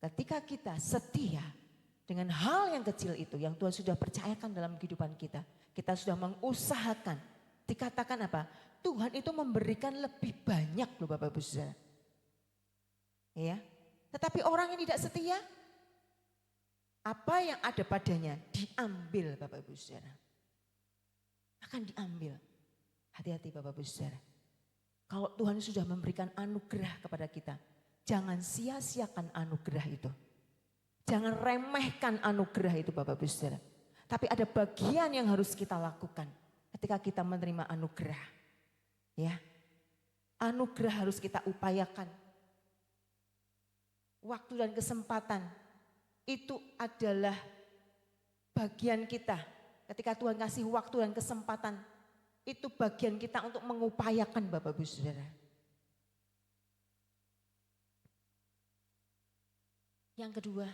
ketika kita setia dengan hal yang kecil itu yang Tuhan sudah percayakan dalam kehidupan kita, kita sudah mengusahakan, dikatakan apa? Tuhan itu memberikan lebih banyak loh Bapak Ibu Saudara. Ya. Tetapi orang yang tidak setia, apa yang ada padanya diambil Bapak Ibu Saudara. Akan diambil. Hati-hati Bapak Ibu Saudara. Kalau Tuhan sudah memberikan anugerah kepada kita, jangan sia-siakan anugerah itu. Jangan remehkan anugerah itu Bapak Ibu Saudara. Tapi ada bagian yang harus kita lakukan ketika kita menerima anugerah. Ya, anugerah harus kita upayakan. Waktu dan kesempatan itu adalah bagian kita. Ketika Tuhan kasih waktu dan kesempatan, itu bagian kita untuk mengupayakan Bapak Ibu Saudara. Yang kedua,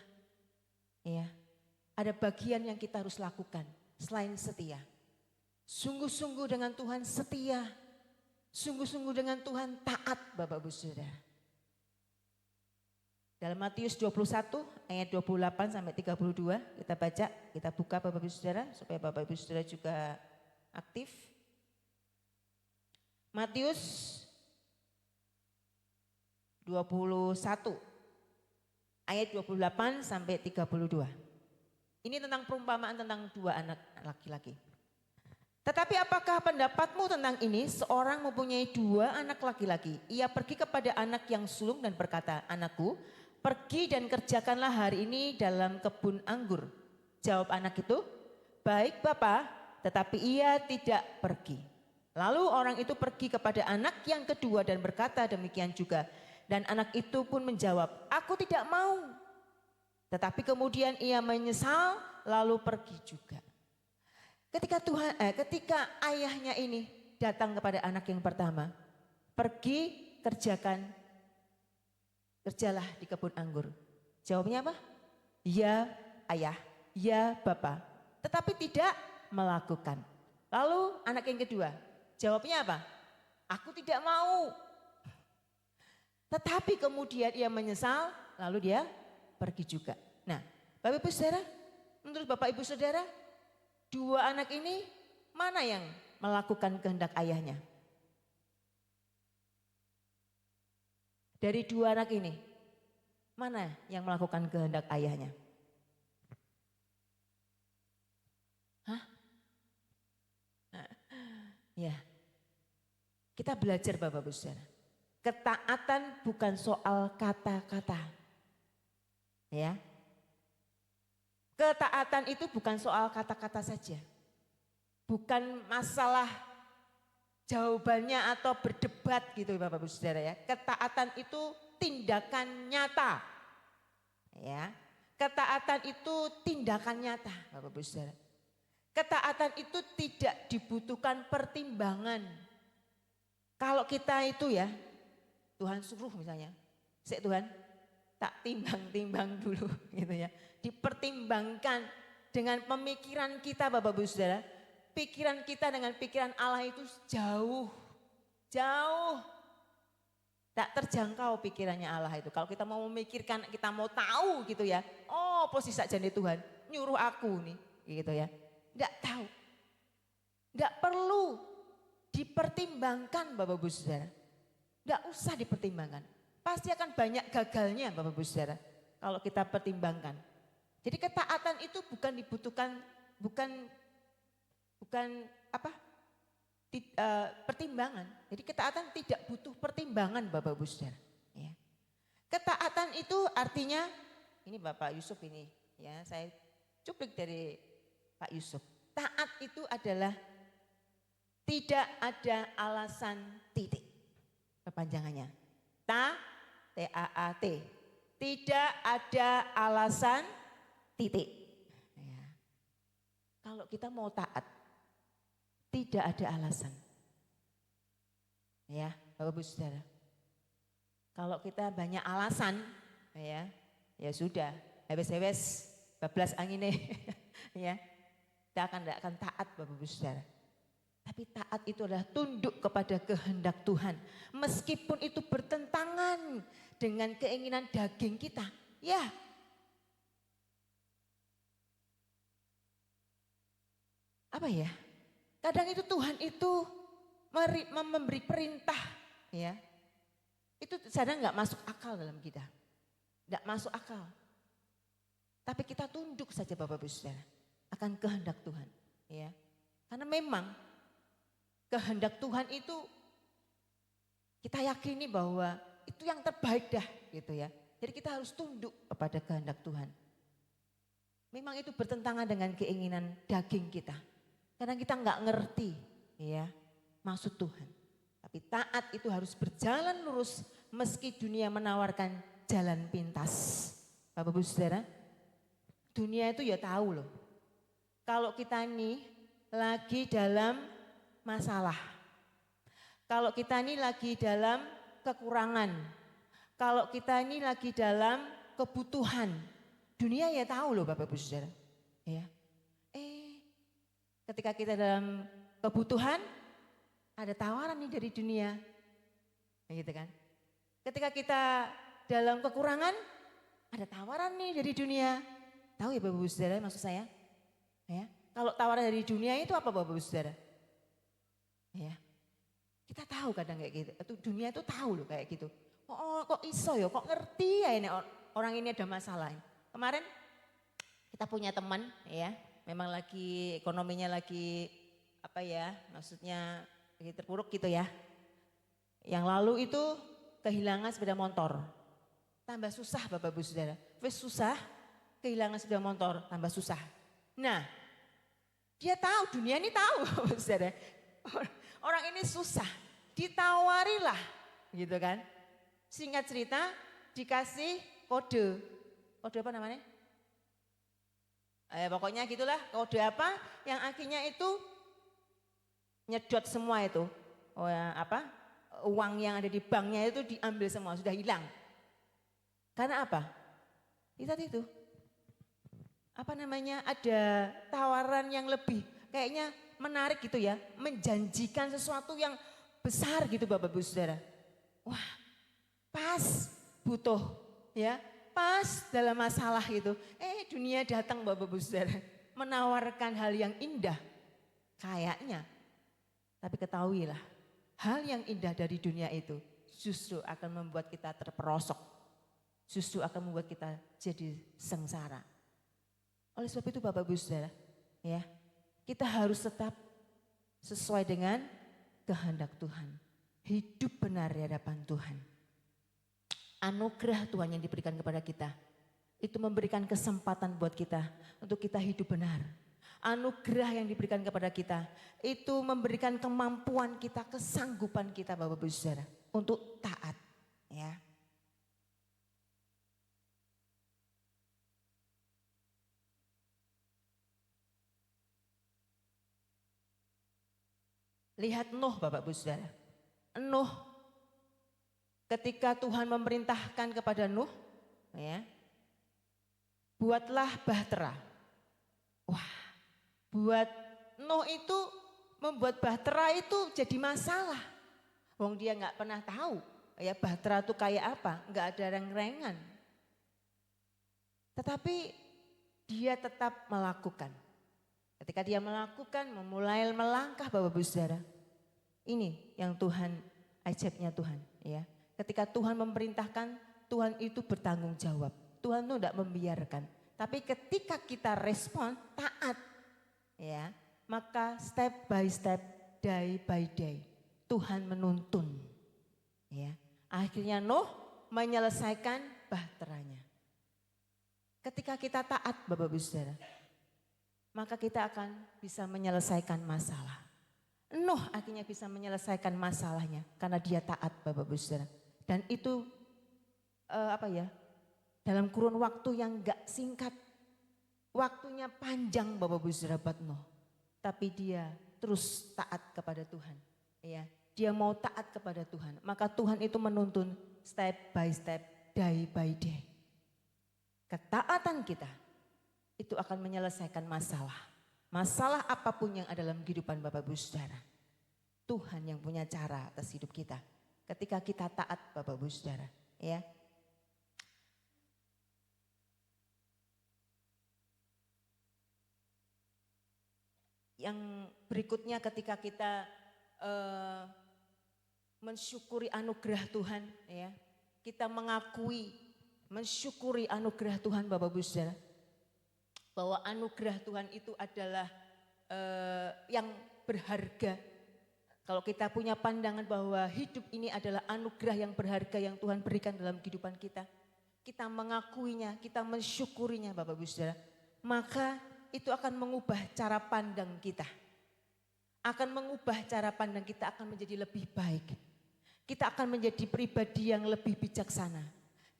ya, ada bagian yang kita harus lakukan selain setia. Sungguh-sungguh dengan Tuhan setia. Sungguh-sungguh dengan Tuhan taat Bapak Ibu Saudara. Dalam Matius 21 ayat 28 sampai 32 kita baca, kita buka Bapak Ibu Saudara supaya Bapak Ibu Saudara juga aktif. Matius 21 ayat 28 sampai 32. Ini tentang perumpamaan tentang dua anak laki-laki. Tetapi apakah pendapatmu tentang ini? Seorang mempunyai dua anak laki-laki. Ia pergi kepada anak yang sulung dan berkata, anakku, pergi dan kerjakanlah hari ini dalam kebun anggur. Jawab anak itu, baik Bapa, tetapi ia tidak pergi. Lalu orang itu pergi kepada anak yang kedua dan berkata demikian juga. Dan anak itu pun menjawab, aku tidak mau. Tetapi kemudian ia menyesal lalu pergi juga. Ketika ayahnya ini datang kepada anak yang pertama, pergi kerjalah di kebun anggur. Jawabnya apa? Ya ayah, ya Bapa. Tetapi tidak melakukan. Lalu anak yang kedua, jawabnya apa? Aku tidak mau. Tetapi kemudian ia menyesal, lalu dia pergi juga. Nah, Bapak Ibu Saudara, menurut Bapak Ibu Saudara, dua anak ini mana yang melakukan kehendak ayahnya? Dari dua anak ini, mana yang melakukan kehendak ayahnya? Hah? Ya, kita belajar Bapak Ibu Saudara. Ketaatan bukan soal kata-kata. Ya. Ketaatan itu bukan soal kata-kata saja. Bukan masalah jawabannya atau berdebat gitu Bapak Ibu Saudara ya. Ketaatan itu tindakan nyata. Ya. Ketaatan itu tindakan nyata Bapak Ibu Saudara. Ketaatan itu tidak dibutuhkan pertimbangan. Kalau kita itu ya, Tuhan suruh misalnya, Tuhan tak timbang-timbang dulu gitu ya. Dipertimbangkan dengan pemikiran kita Bapak Ibu Saudara. Pikiran kita dengan pikiran Allah itu jauh. Tak terjangkau pikirannya Allah itu. Kalau kita mau memikirkan, kita mau tahu gitu ya. Oh posisi saja nih Tuhan, nyuruh aku nih gitu ya. Enggak tahu. Enggak perlu dipertimbangkan Bapak Ibu Saudara. Enggak usah dipertimbangkan. Pasti akan banyak gagalnya Bapak Ibu Saudara kalau kita pertimbangkan. Jadi ketaatan itu bukan dibutuhkan, bukan apa? Pertimbangan. Jadi ketaatan tidak butuh pertimbangan Bapak Ibu Saudara. Ya. Ketaatan itu artinya, ini Bapak Yusuf ini ya, saya cuplik dari Pak Yusuf. Taat itu adalah tidak ada alasan titik. Perpanjangannya. T-A-A-T. Tidak ada alasan titik. Ya. Kalau kita mau taat, tidak ada alasan. Ya, Bapak Ibu Saudara. Kalau kita banyak alasan, ya sudah, hebes-hebes, bablas angine, ya. Kita tidak akan taat Bapak Ibu Saudara. Tapi taat itu adalah tunduk kepada kehendak Tuhan. Meskipun itu bertentangan dengan keinginan daging kita. Ya. Apa ya? Kadang itu Tuhan itu memberi perintah. Ya. Itu sadar nggak masuk akal dalam kita. Nggak masuk akal. Tapi kita tunduk saja Bapak Ibu Saudara. Akan kehendak Tuhan. Ya. Karena memang kehendak Tuhan itu kita yakini bahwa itu yang terbaik dah gitu ya. Jadi kita harus tunduk kepada kehendak Tuhan. Memang itu bertentangan dengan keinginan daging kita. Karena kita nggak ngerti ya maksud Tuhan. Tapi taat itu harus berjalan lurus meski dunia menawarkan jalan pintas. Bapak Ibu Saudara, dunia itu ya tahu loh. Kalau kita ini lagi dalam masalah. Kalau kita ini lagi dalam kekurangan. Kalau kita ini lagi dalam kebutuhan. Dunia ya tahu loh Bapak Ibu Saudara. Ya. Ketika kita dalam kebutuhan, ada tawaran nih dari dunia. Gitu kan. Ketika kita dalam kekurangan, ada tawaran nih dari dunia. Tahu ya Bapak Ibu Saudara maksud saya? Ya. Kalau tawaran dari dunia itu apa Bapak Ibu Saudara? Ya, kita tahu kadang kayak gitu. Dunia itu tahu loh kayak gitu. Oh, kok iso ya, kok ngerti ya ini orang ini ada masalah. Kemarin kita punya teman ya, memang lagi ekonominya lagi apa ya, maksudnya lagi terpuruk gitu ya. Yang lalu itu kehilangan sepeda motor. Tambah susah Bapak Ibu Saudara. Wes susah, kehilangan sepeda motor, tambah susah. Nah, dia tahu, dunia ini tahu Bapak Ibu Saudara. Orang ini susah, ditawarilah gitu kan. Singkat cerita dikasih kode apa namanya? Pokoknya gitulah kode apa yang akhirnya itu nyedot semua itu. Uang yang ada di banknya itu diambil semua, sudah hilang. Karena apa? Itu. Apa namanya? Ada tawaran yang lebih kayaknya menarik gitu ya, menjanjikan sesuatu yang besar gitu Bapak Ibu Saudara. Wah, pas butuh ya, pas dalam masalah gitu. Dunia datang Bapak Ibu Saudara, menawarkan hal yang indah kayaknya. Tapi ketahuilah, hal yang indah dari dunia itu justru akan membuat kita terperosok. Justru akan membuat kita jadi sengsara. Oleh sebab itu Bapak Ibu Saudara, ya, kita harus tetap sesuai dengan kehendak Tuhan. Hidup benar di hadapan Tuhan. Anugerah Tuhan yang diberikan kepada kita. Itu memberikan kesempatan buat kita untuk kita hidup benar. Anugerah yang diberikan kepada kita. Itu memberikan kemampuan kita, kesanggupan kita Bapak Ibu Saudara. Untuk taat. Ya. Lihat Nuh Bapak Ibu Saudara. Nuh ketika Tuhan memerintahkan kepada Nuh, ya, buatlah bahtera. Wah, buat Nuh itu membuat bahtera itu jadi masalah. Wong dia nggak pernah tahu ya bahtera itu kayak apa, nggak ada reng-rengan. Tetapi dia tetap melakukan. Ketika dia melakukan, memulai melangkah Bapak Ibu Saudara. Ini yang Tuhan, ajaibnya Tuhan ya. Ketika Tuhan memerintahkan, Tuhan itu bertanggung jawab. Tuhan itu tidak membiarkan. Tapi ketika kita respon taat ya, maka step by step, day by day Tuhan menuntun ya. Akhirnya Nuh menyelesaikan bahteranya. Ketika kita taat Bapak Ibu Saudara, maka kita akan bisa menyelesaikan masalah. Nuh akhirnya bisa menyelesaikan masalahnya karena dia taat Bapak Ibu Saudara. Dan itu dalam kurun waktu yang gak singkat. Waktunya panjang Bapak Ibu Saudara buat Nuh. Tapi dia terus taat kepada Tuhan. Ya, dia mau taat kepada Tuhan. Maka Tuhan itu menuntun step by step, day by day. Ketaatan kita itu akan menyelesaikan masalah. Masalah apapun yang ada dalam kehidupan Bapak Ibu Saudara. Tuhan yang punya cara atas hidup kita. Ketika kita taat Bapak Ibu Saudara. Ya. Yang berikutnya ketika kita mensyukuri anugerah Tuhan. Ya, kita mengakui, mensyukuri anugerah Tuhan Bapak Ibu Saudara. Bahwa anugerah Tuhan itu adalah yang berharga. Kalau kita punya pandangan bahwa hidup ini adalah anugerah yang berharga yang Tuhan berikan dalam kehidupan kita. Kita mengakuinya, kita mensyukurinya Bapak Ibu Saudara. Maka itu akan mengubah cara pandang kita. Akan mengubah cara pandang kita akan menjadi lebih baik. Kita akan menjadi pribadi yang lebih bijaksana.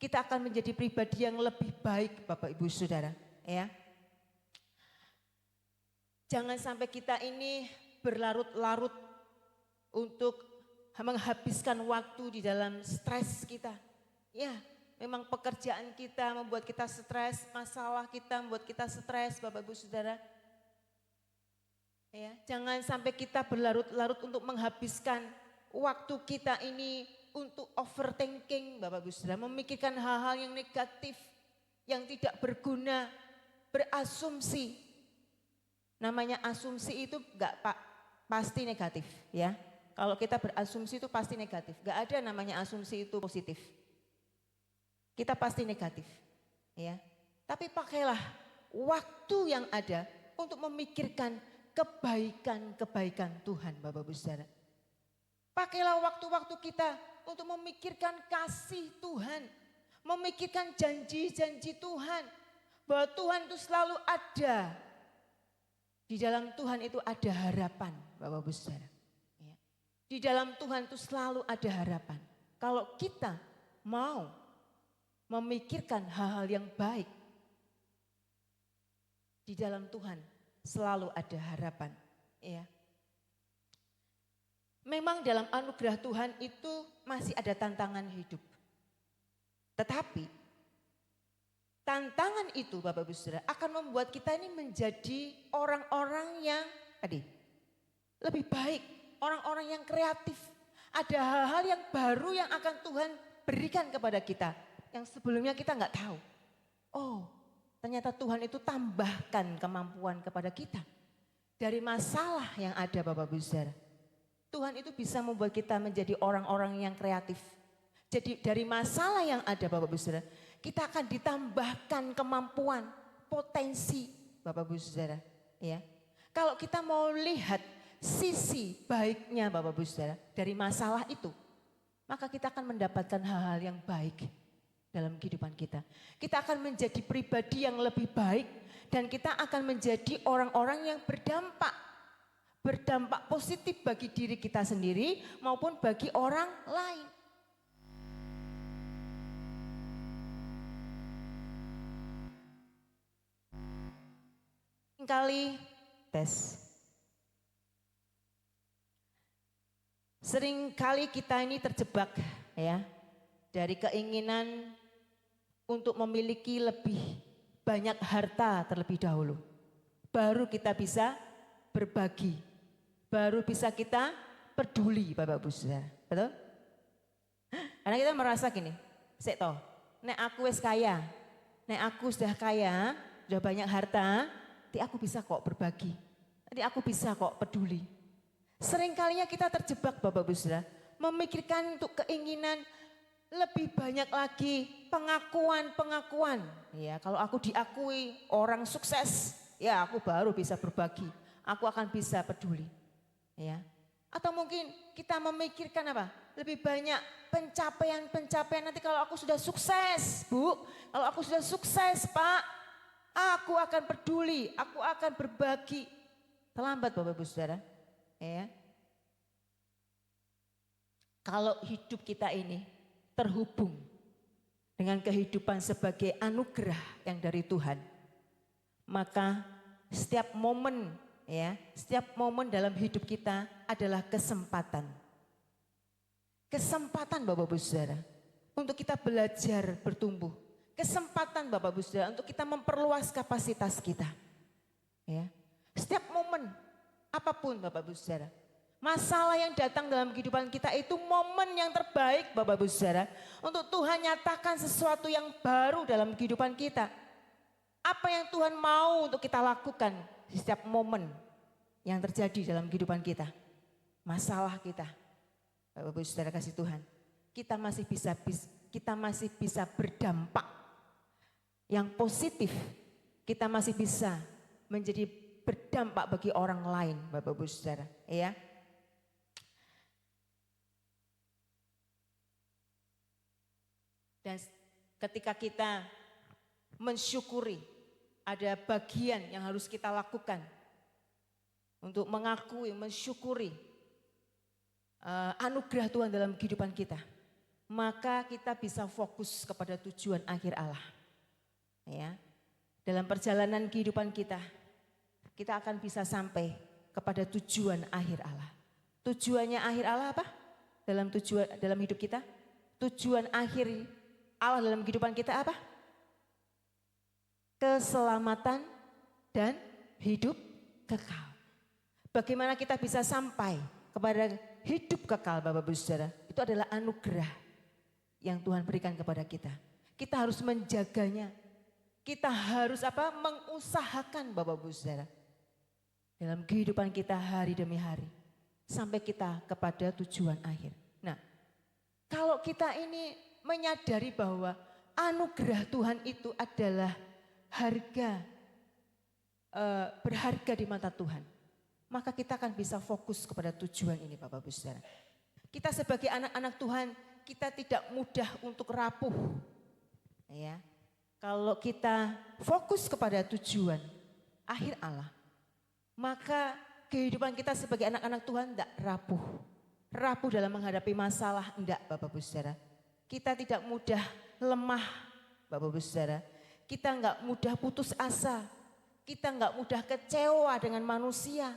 Kita akan menjadi pribadi yang lebih baik Bapak Ibu Saudara. Ya. Jangan sampai kita ini berlarut-larut untuk menghabiskan waktu di dalam stres kita. Ya, memang pekerjaan kita membuat kita stres, masalah kita membuat kita stres Bapak Ibu Saudara. Ya, jangan sampai kita berlarut-larut untuk menghabiskan waktu kita ini untuk overthinking Bapak Ibu Saudara. Memikirkan hal-hal yang negatif, yang tidak berguna, berasumsi. Namanya asumsi itu pasti negatif ya. Kalau kita berasumsi itu pasti negatif. Gak ada namanya asumsi itu positif. Kita pasti negatif ya. Tapi pakailah waktu yang ada untuk memikirkan kebaikan-kebaikan Tuhan Bapak Ibu Saudara. Pakailah waktu-waktu kita untuk memikirkan kasih Tuhan. Memikirkan janji-janji Tuhan. Bahwa Tuhan itu selalu ada. Di dalam Tuhan itu ada harapan Bapak Ibu Saudara. Ya. Di dalam Tuhan itu selalu ada harapan. Kalau kita mau memikirkan hal-hal yang baik. Di dalam Tuhan selalu ada harapan. Ya. Memang dalam anugerah Tuhan itu masih ada tantangan hidup. Tetapi tantangan itu Bapak Ibu Saudara akan membuat kita ini menjadi orang-orang yang lebih baik, orang-orang yang kreatif. Ada hal-hal yang baru yang akan Tuhan berikan kepada kita yang sebelumnya kita nggak tahu. Oh, ternyata Tuhan itu tambahkan kemampuan kepada kita. Dari masalah yang ada Bapak Ibu Saudara. Tuhan itu bisa membuat kita menjadi orang-orang yang kreatif. Jadi dari masalah yang ada Bapak Ibu Saudara, kita akan ditambahkan kemampuan, potensi Bapak Ibu Saudara. Ya. Kalau kita mau lihat sisi baiknya Bapak Ibu Saudara dari masalah itu, maka kita akan mendapatkan hal-hal yang baik dalam kehidupan kita. Kita akan menjadi pribadi yang lebih baik dan kita akan menjadi orang-orang yang berdampak positif bagi diri kita sendiri maupun bagi orang lain. Seringkali seringkali kita ini terjebak ya dari keinginan untuk memiliki lebih banyak harta terlebih dahulu. Baru kita bisa berbagi, baru bisa kita peduli Bapak Ibu Saudara. Betul? Karena kita merasa gini, sik toh, nek aku wis kaya, nek aku sudah kaya, sudah banyak harta, nanti aku bisa kok berbagi. Nanti aku bisa kok peduli. Seringkalinya kita terjebak Bapak Ibu Saudara, memikirkan untuk keinginan lebih banyak lagi pengakuan. Ya, kalau aku diakui orang sukses, ya aku baru bisa berbagi. Aku akan bisa peduli. Ya. Atau mungkin kita memikirkan apa? Lebih banyak pencapaian nanti kalau aku sudah sukses, Bu. Kalau aku sudah sukses, Pak, aku akan peduli, aku akan berbagi. Terlambat Bapak Ibu Saudara. Ya. Kalau hidup kita ini terhubung dengan kehidupan sebagai anugerah yang dari Tuhan, maka setiap momen dalam hidup kita adalah kesempatan. Kesempatan Bapak Ibu Saudara untuk kita belajar bertumbuh. Kesempatan Bapak Ibu Saudara untuk kita memperluas kapasitas kita. Ya. Setiap momen apapun Bapak Ibu Saudara. Masalah yang datang dalam kehidupan kita itu momen yang terbaik Bapak Ibu Saudara. Untuk Tuhan nyatakan sesuatu yang baru dalam kehidupan kita. Apa yang Tuhan mau untuk kita lakukan di setiap momen yang terjadi dalam kehidupan kita. Masalah kita. Bapak Ibu Saudara kasih Tuhan. Kita masih bisa berdampak yang positif. Kita masih bisa menjadi berdampak bagi orang lain Bapak Ibu Saudara. Ya. Dan ketika kita mensyukuri ada bagian yang harus kita lakukan untuk mengakui, mensyukuri anugerah Tuhan dalam kehidupan kita, maka kita bisa fokus kepada tujuan akhir Allah. Ya, dalam perjalanan kehidupan kita akan bisa sampai kepada tujuan akhir Allah. Tujuannya akhir Allah apa? Dalam hidup kita, tujuan akhir Allah dalam kehidupan kita apa? Keselamatan dan hidup kekal. Bagaimana kita bisa sampai kepada hidup kekal Bapak Ibu Saudara? Itu adalah anugerah yang Tuhan berikan kepada kita. Kita harus menjaganya. Kita harus mengusahakan Bapak Ibu Saudara. Dalam kehidupan kita hari demi hari. Sampai kita kepada tujuan akhir. Nah, kalau kita ini menyadari bahwa anugerah Tuhan itu adalah berharga di mata Tuhan, maka kita akan bisa fokus kepada tujuan ini Bapak Ibu Saudara. Kita sebagai anak-anak Tuhan, kita tidak mudah untuk rapuh. Ya. Kalau kita fokus kepada tujuan akhir Allah, maka kehidupan kita sebagai anak-anak Tuhan tidak rapuh. Rapuh dalam menghadapi masalah, enggak Bapak Ibu Saudara. Kita tidak mudah lemah Bapak Ibu Saudara. Kita enggak mudah putus asa. Kita enggak mudah kecewa dengan manusia.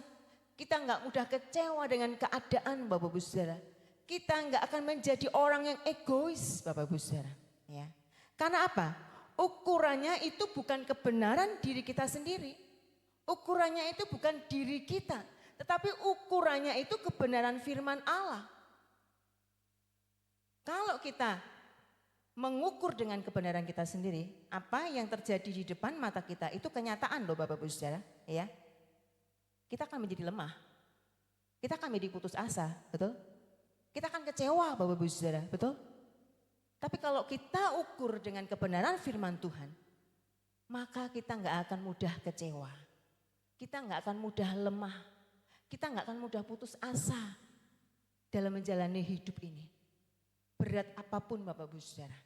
Kita enggak mudah kecewa dengan keadaan Bapak Ibu Saudara. Kita enggak akan menjadi orang yang egois Bapak Ibu Saudara. Ya. Karena apa? Ukurannya itu bukan kebenaran diri kita sendiri. Ukurannya itu bukan diri kita. Tetapi ukurannya itu kebenaran firman Allah. Kalau kita mengukur dengan kebenaran kita sendiri, apa yang terjadi di depan mata kita itu kenyataan loh Bapak Ibu Saudara, ya. Kita akan menjadi lemah. Kita akan menjadi putus asa, betul? Kita akan kecewa Bapak Ibu Saudara, betul? Tapi kalau kita ukur dengan kebenaran firman Tuhan, maka kita nggak akan mudah kecewa. Kita nggak akan mudah lemah. Kita nggak akan mudah putus asa dalam menjalani hidup ini. Berat apapun Bapak Ibu Saudara.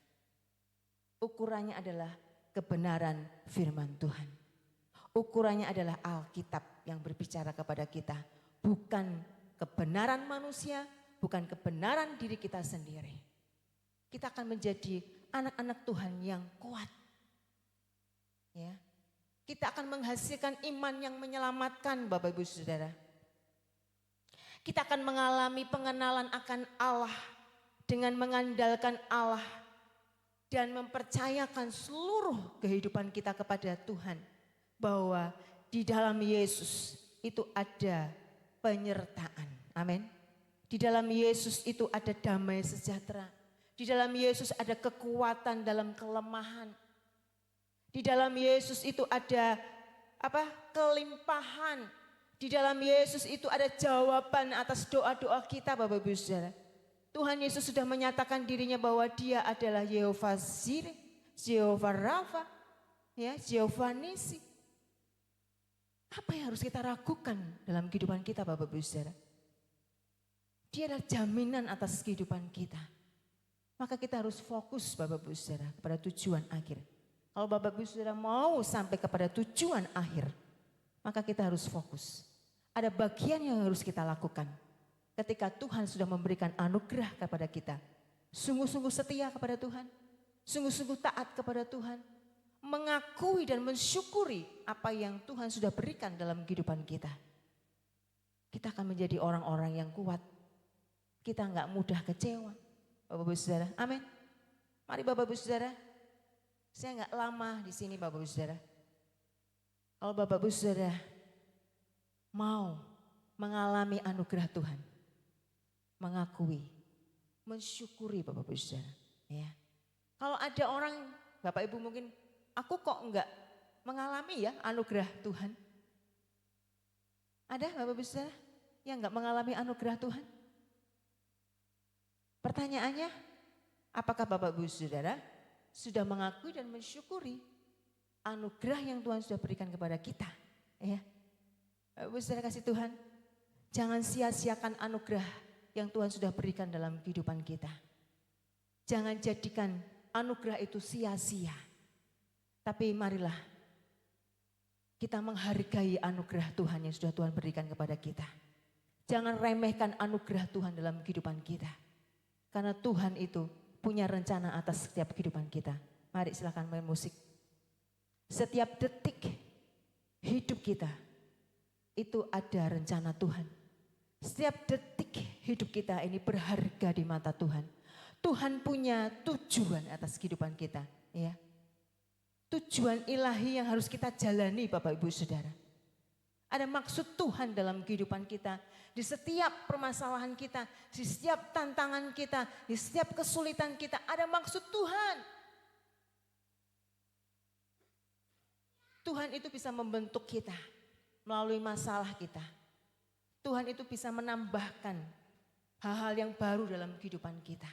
Ukurannya adalah kebenaran firman Tuhan. Ukurannya adalah Alkitab yang berbicara kepada kita. Bukan kebenaran manusia, bukan kebenaran diri kita sendiri. Kita akan menjadi anak-anak Tuhan yang kuat. Ya. Kita akan menghasilkan iman yang menyelamatkan Bapak Ibu Saudara. Kita akan mengalami pengenalan akan Allah dengan mengandalkan Allah dan mempercayakan seluruh kehidupan kita kepada Tuhan. Bahwa di dalam Yesus itu ada penyertaan. Amin. Di dalam Yesus itu ada damai sejahtera. Di dalam Yesus ada kekuatan dalam kelemahan. Di dalam Yesus itu ada kelimpahan. Di dalam Yesus itu ada jawaban atas doa-doa kita Bapak Ibu Saudara. Tuhan Yesus sudah menyatakan dirinya bahwa dia adalah Yehova Jireh, Yehova Rafa, ya, Yehova Nisi. Apa yang harus kita ragukan dalam kehidupan kita Bapak Ibu Saudara? Dia adalah jaminan atas kehidupan kita. Maka kita harus fokus Bapak Ibu Saudara kepada tujuan akhir. Kalau Bapak Ibu Saudara mau sampai kepada tujuan akhir, maka kita harus fokus. Ada bagian yang harus kita lakukan. Ketika Tuhan sudah memberikan anugerah kepada kita. Sungguh-sungguh setia kepada Tuhan. Sungguh-sungguh taat kepada Tuhan. Mengakui dan mensyukuri apa yang Tuhan sudah berikan dalam kehidupan kita. Kita akan menjadi orang-orang yang kuat. Kita enggak mudah kecewa. Bapak Ibu Saudara, amin. Mari Bapak Ibu Saudara. Saya enggak lama di sini Bapak Ibu Saudara. Kalau Bapak Ibu Saudara mau mengalami anugerah Tuhan, mengakui, mensyukuri Bapak Ibu Saudara. Ya. Kalau ada orang, Bapak Ibu mungkin, aku kok enggak mengalami ya anugerah Tuhan. Ada Bapak Ibu Saudara yang enggak mengalami anugerah Tuhan? Pertanyaannya, apakah Bapak Ibu Saudara sudah mengakui dan mensyukuri anugerah yang Tuhan sudah berikan kepada kita? Ya. Bapak Ibu Saudara kasih Tuhan, jangan sia-siakan anugerah yang Tuhan sudah berikan dalam kehidupan kita. Jangan jadikan anugerah itu sia-sia. Tapi marilah kita menghargai anugerah Tuhan yang sudah Tuhan berikan kepada kita. Jangan remehkan anugerah Tuhan dalam kehidupan kita. Karena Tuhan itu punya rencana atas setiap kehidupan kita. Mari silakan main musik. Setiap detik hidup kita itu ada rencana Tuhan. Setiap detik hidup kita ini berharga di mata Tuhan. Tuhan punya tujuan atas kehidupan kita. Ya. Tujuan ilahi yang harus kita jalani Bapak Ibu Saudara. Ada maksud Tuhan dalam kehidupan kita. Di setiap permasalahan kita, di setiap tantangan kita, di setiap kesulitan kita ada maksud Tuhan. Tuhan itu bisa membentuk kita melalui masalah kita. Tuhan itu bisa menambahkan hal-hal yang baru dalam kehidupan kita.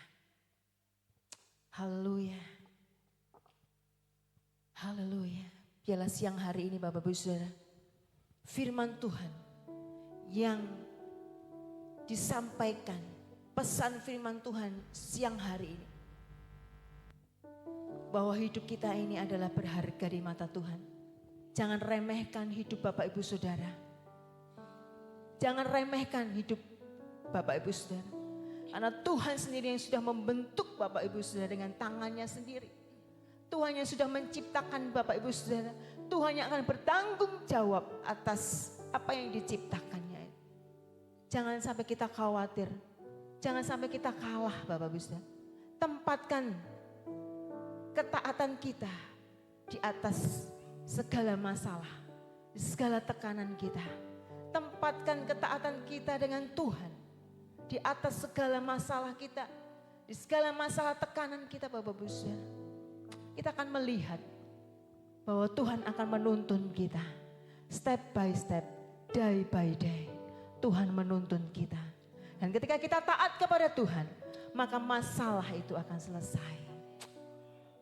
Haleluya. Haleluya. Biarlah siang hari ini Bapak Ibu Saudara, firman Tuhan yang disampaikan, pesan firman Tuhan siang hari ini. Bahwa hidup kita ini adalah berharga di mata Tuhan. Jangan remehkan hidup Bapak Ibu Saudara. Jangan remehkan hidup Bapak Ibu Saudara. Karena Tuhan sendiri yang sudah membentuk Bapak Ibu Saudara dengan tangannya sendiri. Tuhan yang sudah menciptakan Bapak Ibu Saudara. Tuhan yang akan bertanggung jawab atas apa yang diciptakannya. Jangan sampai kita khawatir. Jangan sampai kita kalah Bapak Ibu Saudara. Tempatkan ketaatan kita di atas segala masalah, segala tekanan kita. Tempatkan ketaatan kita dengan Tuhan di atas segala masalah kita, di segala masalah tekanan kita Bapak Ibu Saudara. Kita akan melihat bahwa Tuhan akan menuntun kita step by step, day by day. Tuhan menuntun kita. Dan ketika kita taat kepada Tuhan, maka masalah itu akan selesai.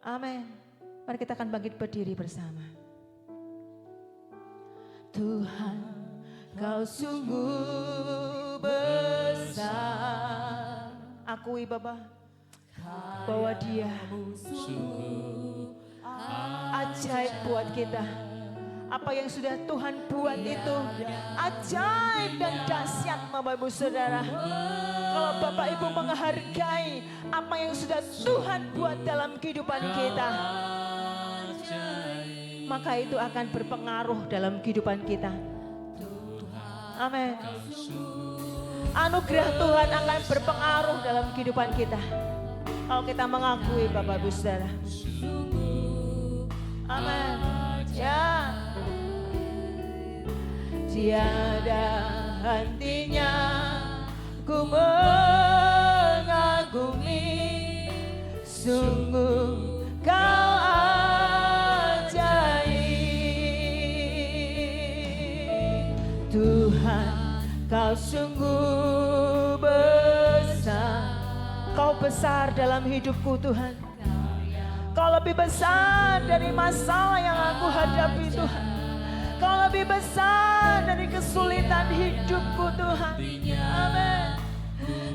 Amin. Mari kita akan bangkit berdiri bersama. Tuhan, Kau sungguh besar. Akui Bapa bahwa Dia ajaib buat kita. Apa yang sudah Tuhan buat itu ajaib dan dahsyat Bapak Ibu Saudara. Kalau Bapak Ibu menghargai apa yang sudah Tuhan buat dalam kehidupan kita, maka itu akan berpengaruh dalam kehidupan kita. Amin. Anugerah Tuhan akan berpengaruh dalam kehidupan kita. Kalau kita mengakui Bapak Ibu Saudara. Amin. Ya. Tiada hentinya ku mengagumi, sungguh Kau ajaib Tuhan. Kau besar dalam hidupku Tuhan. Kau lebih besar dari masalah yang aku hadapi Tuhan. Kau lebih besar dari kesulitan hidupku Tuhan. Amin.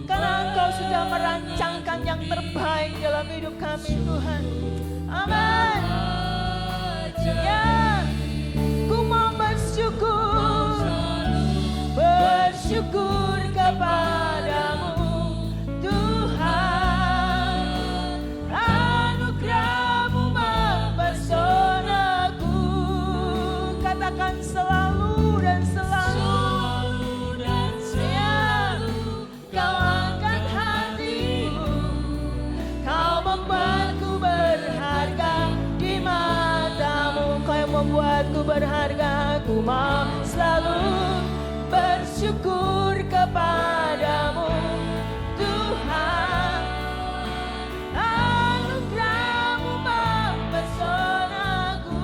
Karena Engkau sudah merancangkan yang terbaik dalam hidup kami Tuhan. Amin. Ya, ku mau bersyukur, bersyukur kepadamu Tuhan. Anugerah-Mu mempesonaku. Katakan selalu dan selalu dan selalu. Kau angkat hatiku, Kau membuatku berharga di matamu. Kau yang membuatku berharga. Ku mau selalu bersyukur kepadamu Tuhan. Anugerah-Mu mempesonaku.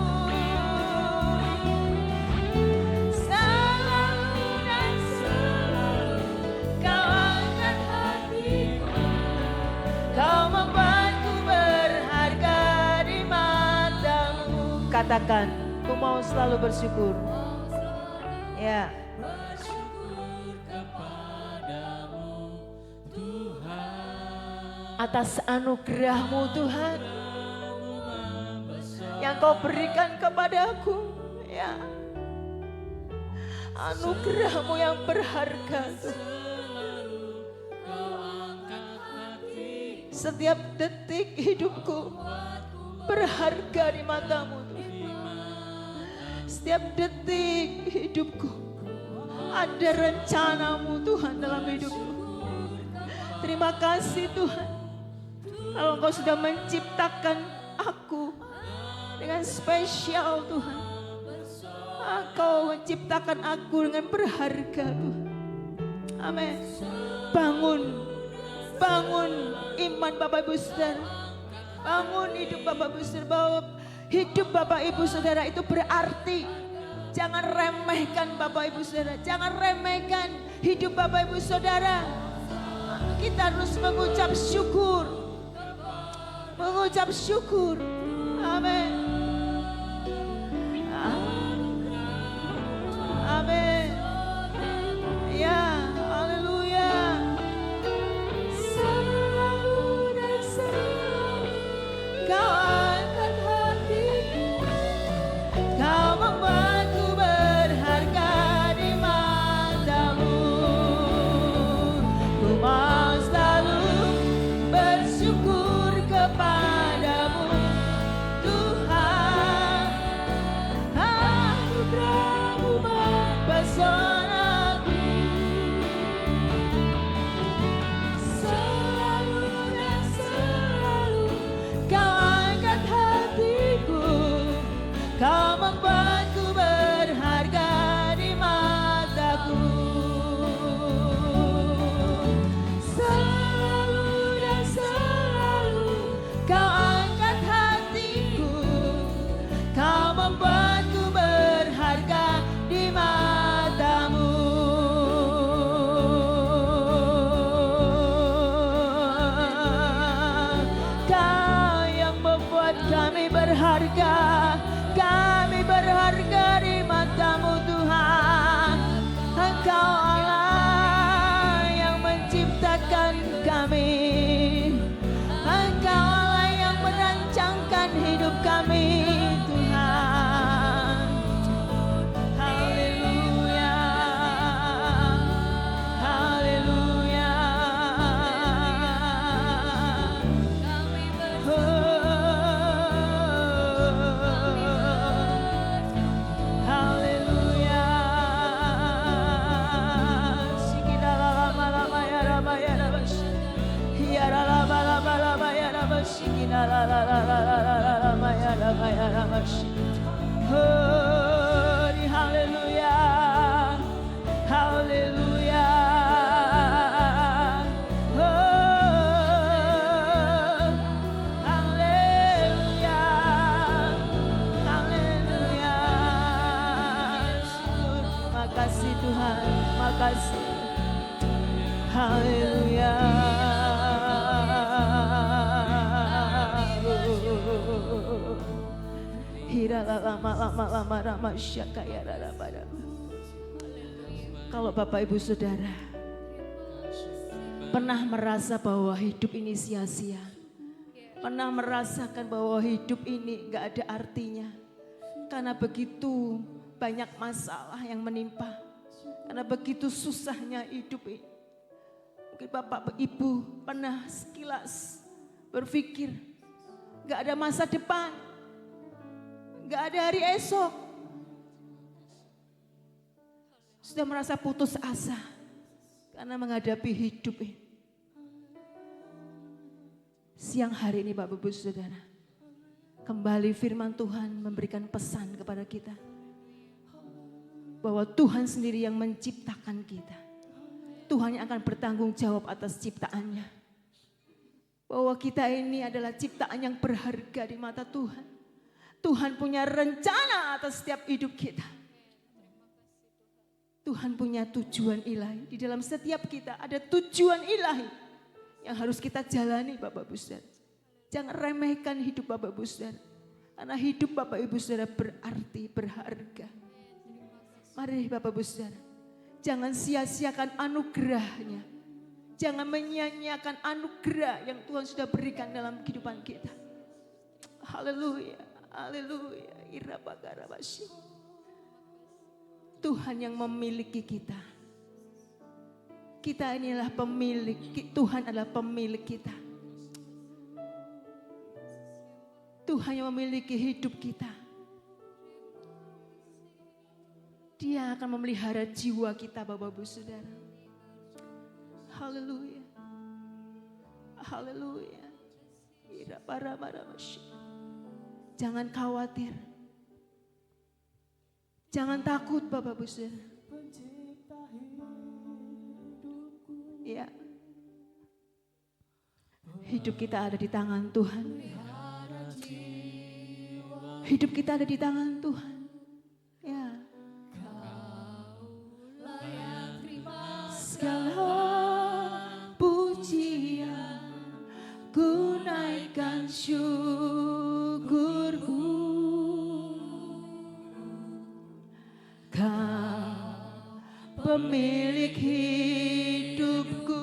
Selalu dan selalu Kau angkat hatiku, Kau membuatku berharga di matamu. Katakan, ku mau selalu bersyukur. Ya. Atas anugerah-Mu Tuhan yang Kau berikan kepadaku, ya. Anugerah-Mu yang berharga Tuhan. Setiap detik hidupku berharga di mata-Mu Tuhan. Setiap detik hidupku ada rencana-Mu Tuhan dalam hidupku. Terima kasih Tuhan. Kalau Engkau sudah menciptakan aku dengan spesial Tuhan. Engkau menciptakan aku dengan berharga Tuhan. Amin. Bangun, bangun iman Bapak Ibu Saudara. Bangun hidup Bapak Ibu Saudara. Bahwa hidup Bapak Ibu Saudara itu berarti. Jangan remehkan Bapak Ibu Saudara. Jangan remehkan hidup Bapak Ibu Saudara. Kita harus mengucap syukur. Mengucap syukur. Amin. Amin. Ya, haleluya. Selalu dan selalu Kau angkat hatiku, Kau membuatku berharga di mata-Mu. Ku mau selalu bersyukur kepadamu Tuhan. Anugerah-Mu mempesonaku. Selalu dan selalu Kau angkat hatiku, Kau membuatku berharga di mataku. Selalu dan selalu Kau angkat hatiku, Kau membuatku berharga di mata-Mu. Kau yang membuat kami berharga. Kami berharga di mata-Mu Tuhan. Engkau Allah yang menciptakan kami. Engkau Allah yang merancangkan hidup kami Tuhan. Haleluya. Haleluya. Haleluya. Sikidalalamalama ya Rabba ya Rabba. Ya Rabba Rabba Rabba ya Rabba. Sikidalalalalalalama ya Rabba ya Rabba. Haleluya. Haleluya. Haleluya. Haleluya. Makasih Tuhan, makasih. Haleluya. lama syakaya rara. Kalau Bapak Ibu Saudara pernah merasa bahwa hidup ini sia-sia, pernah merasakan bahwa hidup ini gak ada artinya, karena begitu banyak masalah yang menimpa, karena begitu susahnya hidup ini. Mungkin Bapak Ibu pernah sekilas berpikir gak ada masa depan, gak ada hari esok. Sudah merasa putus asa karena menghadapi hidup ini. Siang hari ini Bapak Ibu Saudara, kembali firman Tuhan memberikan pesan kepada kita. Bahwa Tuhan sendiri yang menciptakan kita. Tuhan yang akan bertanggung jawab atas ciptaannya. Bahwa kita ini adalah ciptaan yang berharga di mata Tuhan. Tuhan punya rencana atas setiap hidup kita. Tuhan punya tujuan ilahi. Di dalam setiap kita ada tujuan ilahi yang harus kita jalani Bapak Ibu Saudara. Jangan remehkan hidup Bapak Ibu Saudara. Karena hidup Bapak Ibu Saudara berarti, berharga. Mari Bapak Ibu Saudara, jangan sia-siakan anugerahnya. Jangan menyia-nyiakan anugerah yang Tuhan sudah berikan dalam kehidupan kita. Haleluya, haleluya. Irabagarabashi. Tuhan yang memiliki kita. Kita inilah pemilik, Tuhan adalah pemilik kita. Tuhan yang memiliki hidup kita. Dia akan memelihara jiwa kita Bapak Ibu Saudara. Haleluya. Haleluya. Jangan khawatir. Jangan takut Bapak Ibu Saudara. Ya. Hidup kita ada di tangan Tuhan. Hidup kita ada di tangan Tuhan. Ya. Segala pujian ku naikkan syukurku. Pemilik hidupku,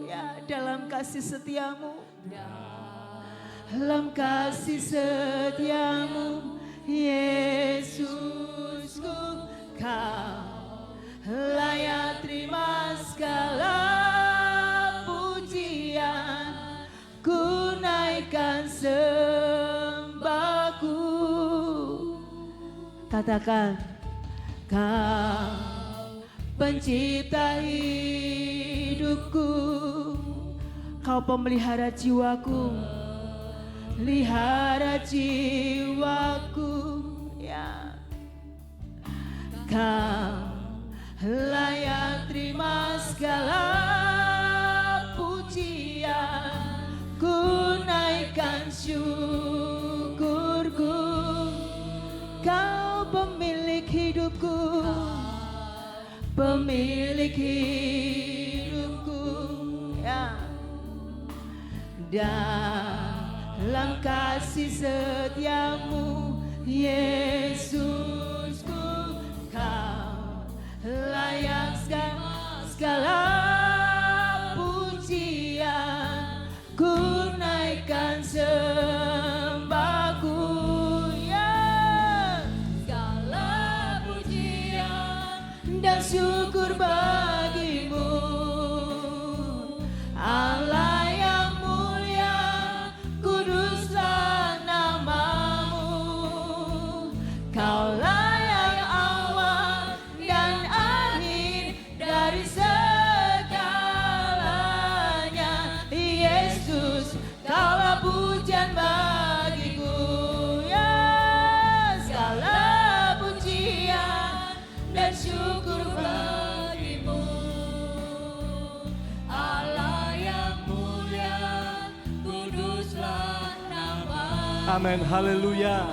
ya, dalam kasih setiamu, dalam kasih setiamu, Yesusku, kau layak terima segala pujian, ku naikkan sembahku. Katakan, kau pencipta hidupku, kau pemelihara jiwaku, pelihara jiwaku, ya. Kau layak terima segala pujian, ku naikkan syukurku, kau pemilik hidupku. Pemilik hidupku, ya. Dalam kasih setiamu, Yesusku, kau layak segala pujian, ku naikkan sembahku, ya. Segala pujian dan syukur bagimu, Allah yang mulia, kuduslah namamu. Kaulah yang awal dan akhir dari segalanya, Yesus, kaulah pujian bagiku, ya. Segala pujian dan syukur bagimu, Allah yang mulia, kuduslah namamu. Amin, haleluya.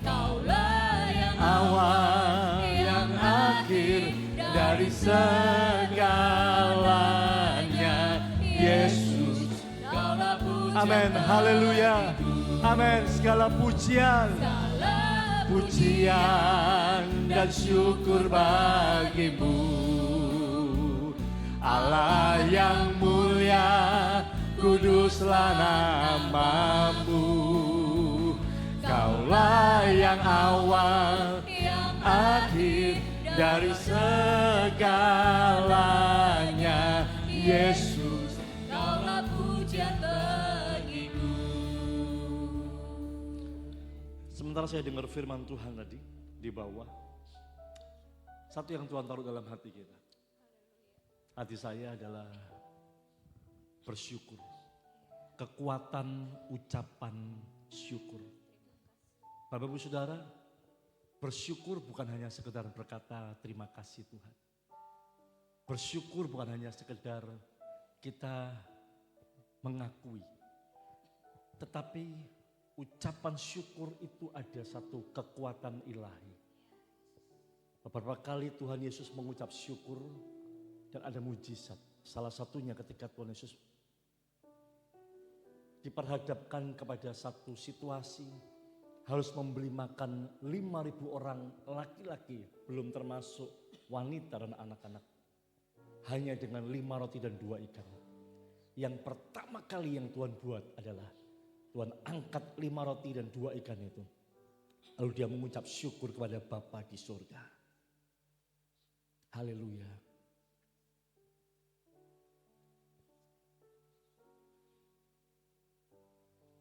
Kaulah yang Awal yang akhir dari segalanya, Yesus. kaulah pujian, Amin, haleluya. Amin, segala pujian, segala pujian dan syukur bagimu, Allah yang mulia, kuduslah namamu. Kaulah yang awal, yang akhir dari segalanya, Yesus, Kaulah pujian bagiku. Sementara saya dengar firman Tuhan tadi di bawah, satu yang Tuhan taruh dalam hati kita. Hati saya adalah bersyukur. Kekuatan ucapan syukur. Bapak Ibu Saudara, bersyukur bukan hanya sekedar berkata terima kasih Tuhan. Bersyukur bukan hanya sekedar kita mengakui. Tetapi ucapan syukur itu ada satu kekuatan ilahi. Beberapa kali Tuhan Yesus mengucap syukur dan ada mujizat. Salah satunya ketika Tuhan Yesus diperhadapkan kepada satu situasi harus membeli makan 5.000 orang laki-laki, belum termasuk wanita dan anak-anak. Hanya dengan 5 roti dan 2 ikan. Yang pertama kali yang Tuhan buat adalah Tuhan angkat 5 roti dan 2 ikan itu. Lalu dia mengucap syukur kepada Bapa di surga. Haleluya.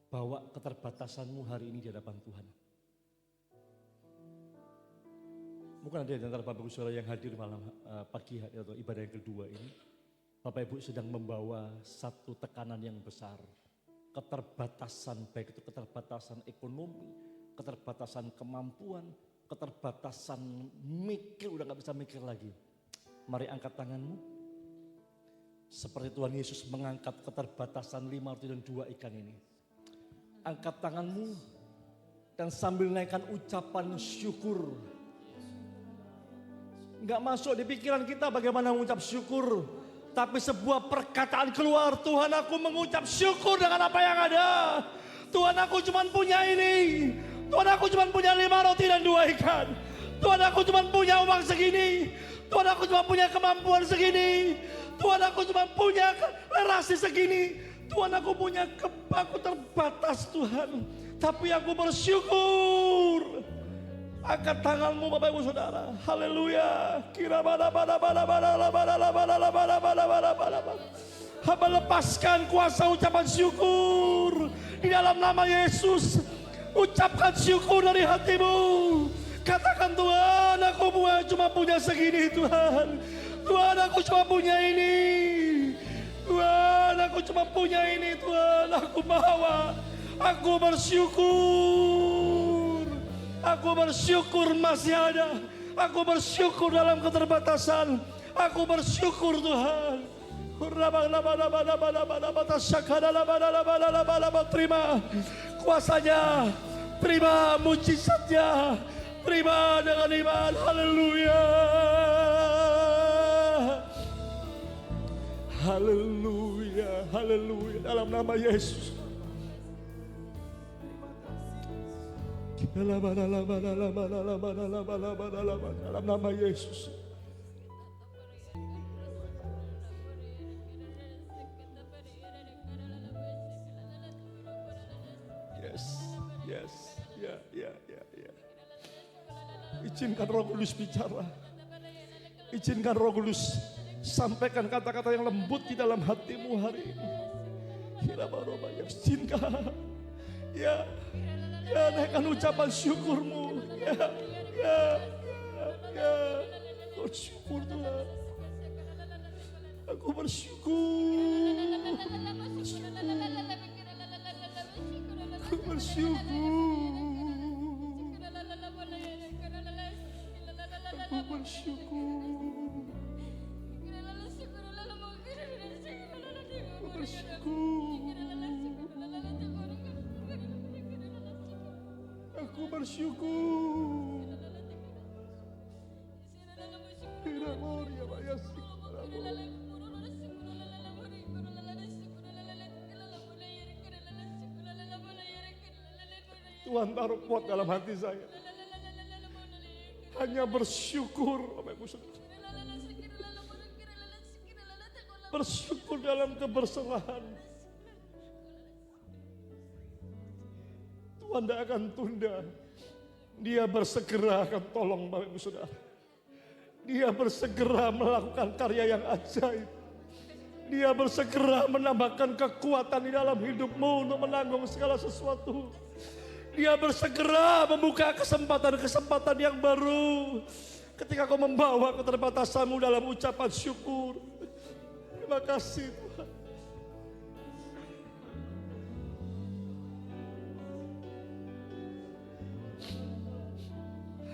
Bawa keterbatasanmu hari ini di hadapan Tuhan. Mungkin ada di antara Bapak Ibu Saudara yang hadir malam pagi hari atau ibadah yang kedua ini. Bapak Ibu sedang membawa satu tekanan yang besar. Keterbatasan, baik itu keterbatasan ekonomi, keterbatasan kemampuan, keterbatasan mikir, udah gak bisa mikir lagi. Mari angkat tanganmu. Seperti Tuhan Yesus mengangkat keterbatasan 5 roti dan 2 ikan ini. Angkat tanganmu dan sambil naikkan ucapan syukur. Enggak masuk di pikiran kita bagaimana mengucap syukur. Tapi sebuah perkataan keluar, Tuhan aku mengucap syukur dengan apa yang ada. Tuhan aku cuma punya ini. Tuhan aku cuma punya 5 roti dan 2 ikan. Tuhan aku cuma punya uang segini. Tuhan aku cuma punya kemampuan segini. Tuhan aku cuma punya relasi segini. Tuhan aku aku terbatas Tuhan. Tapi aku bersyukur. Angkat tanganmu Bapak Ibu Saudara. Haleluya. Hamba lepaskan kuasa ucapan syukur. Di dalam nama Yesus. Ucapkan syukur dari hatimu. Katakan Tuhan aku cuma punya segini Tuhan. Tuhan aku cuma punya ini. Tuhan aku cuma punya ini Tuhan. Aku bawa. Aku bersyukur. Aku bersyukur masih ada. Aku bersyukur dalam keterbatasan. Aku bersyukur Tuhan. Terima kuasanya. Terima mujizatnya. Terima dengan iman. Haleluya. Haleluya. Haleluya. Dalam nama Yesus. Dalam nama Yesus. Yes. Ya. Izinkan Roh Kudus bicara. Izinkan Roh Kudus sampaikan kata-kata yang lembut di dalam hatimu hari ini. Izinkan. Ya, naikkan ucapan syukurmu. Ya. Bersyukur Tuhan. Aku bersyukur. Aku bersyukur. Aku bersyukur. Aku bersyukur. Aku bersyukur. Tuhan taruh kuat dalam hati saya. hanya bersyukur Bapak Ibu Saudara. Bersyukur dalam keberserahan. Tuhan tidak akan tunda. Dia bersegera akan tolong Bapak Ibu Saudara. Dia bersegera melakukan karya yang ajaib. Dia bersegera menambahkan kekuatan di dalam hidupmu untuk menanggung segala sesuatu. Dia bersegera membuka kesempatan-kesempatan yang baru. Ketika kau membawa keterbatasanmu dalam ucapan syukur. Terima kasih Tuhan.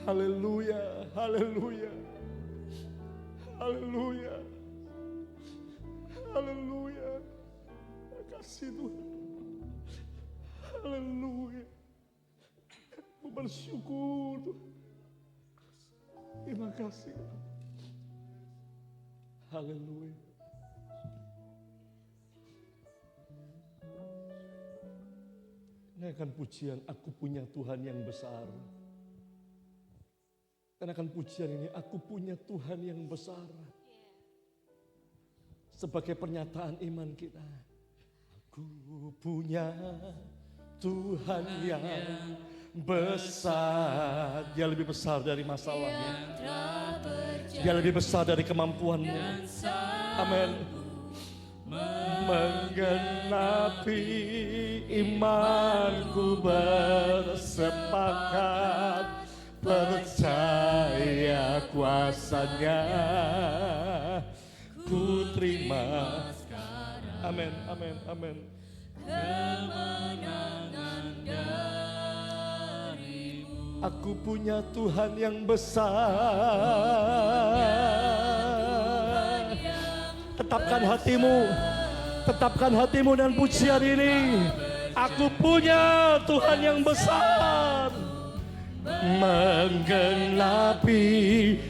Haleluya, haleluya. Haleluya. Haleluya. Terima kasih Tuhan. Haleluya. Aku bersyukur Tuhan. Terima kasih. Haleluya. Naikkan pujian, aku punya Tuhan yang besar. Naikkan pujian ini, aku punya Tuhan yang besar. Sebagai pernyataan iman kita. Aku punya Tuhan yang besar. Dia lebih besar dari masalahmu. Dia lebih besar dari kemampuanmu. Amin. Menggenapi imanku bersepakat, percaya kuasanya, ku terima. Amin, amin, amin. Kemenangan darimu. Aku punya Tuhan yang besar. Tetapkan hatimu dan pujian ini. Aku punya Tuhan yang besar. Menggenapi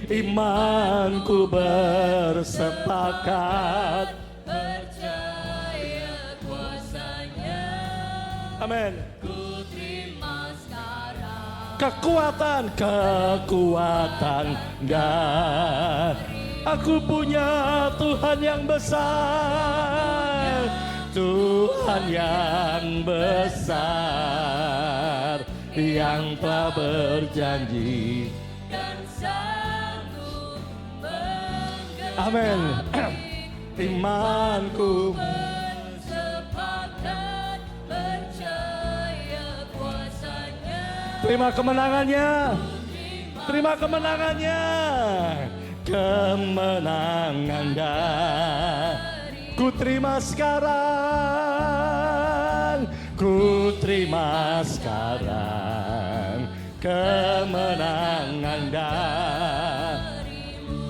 imanku bersepakat, percaya kuasanya. Amin. Ku terima sekarang kekuatan dan aku punya Tuhan yang besar. Tuhan yang besar, yang telah berjanji dan sanggup menggenapi. Amin. Imanku bersepakat, percaya kuasanya. Terima kemenangannya. Terima kemenangannya. Kemenangan ku terima sekarang, ku terima sekarang kemenangan darimu.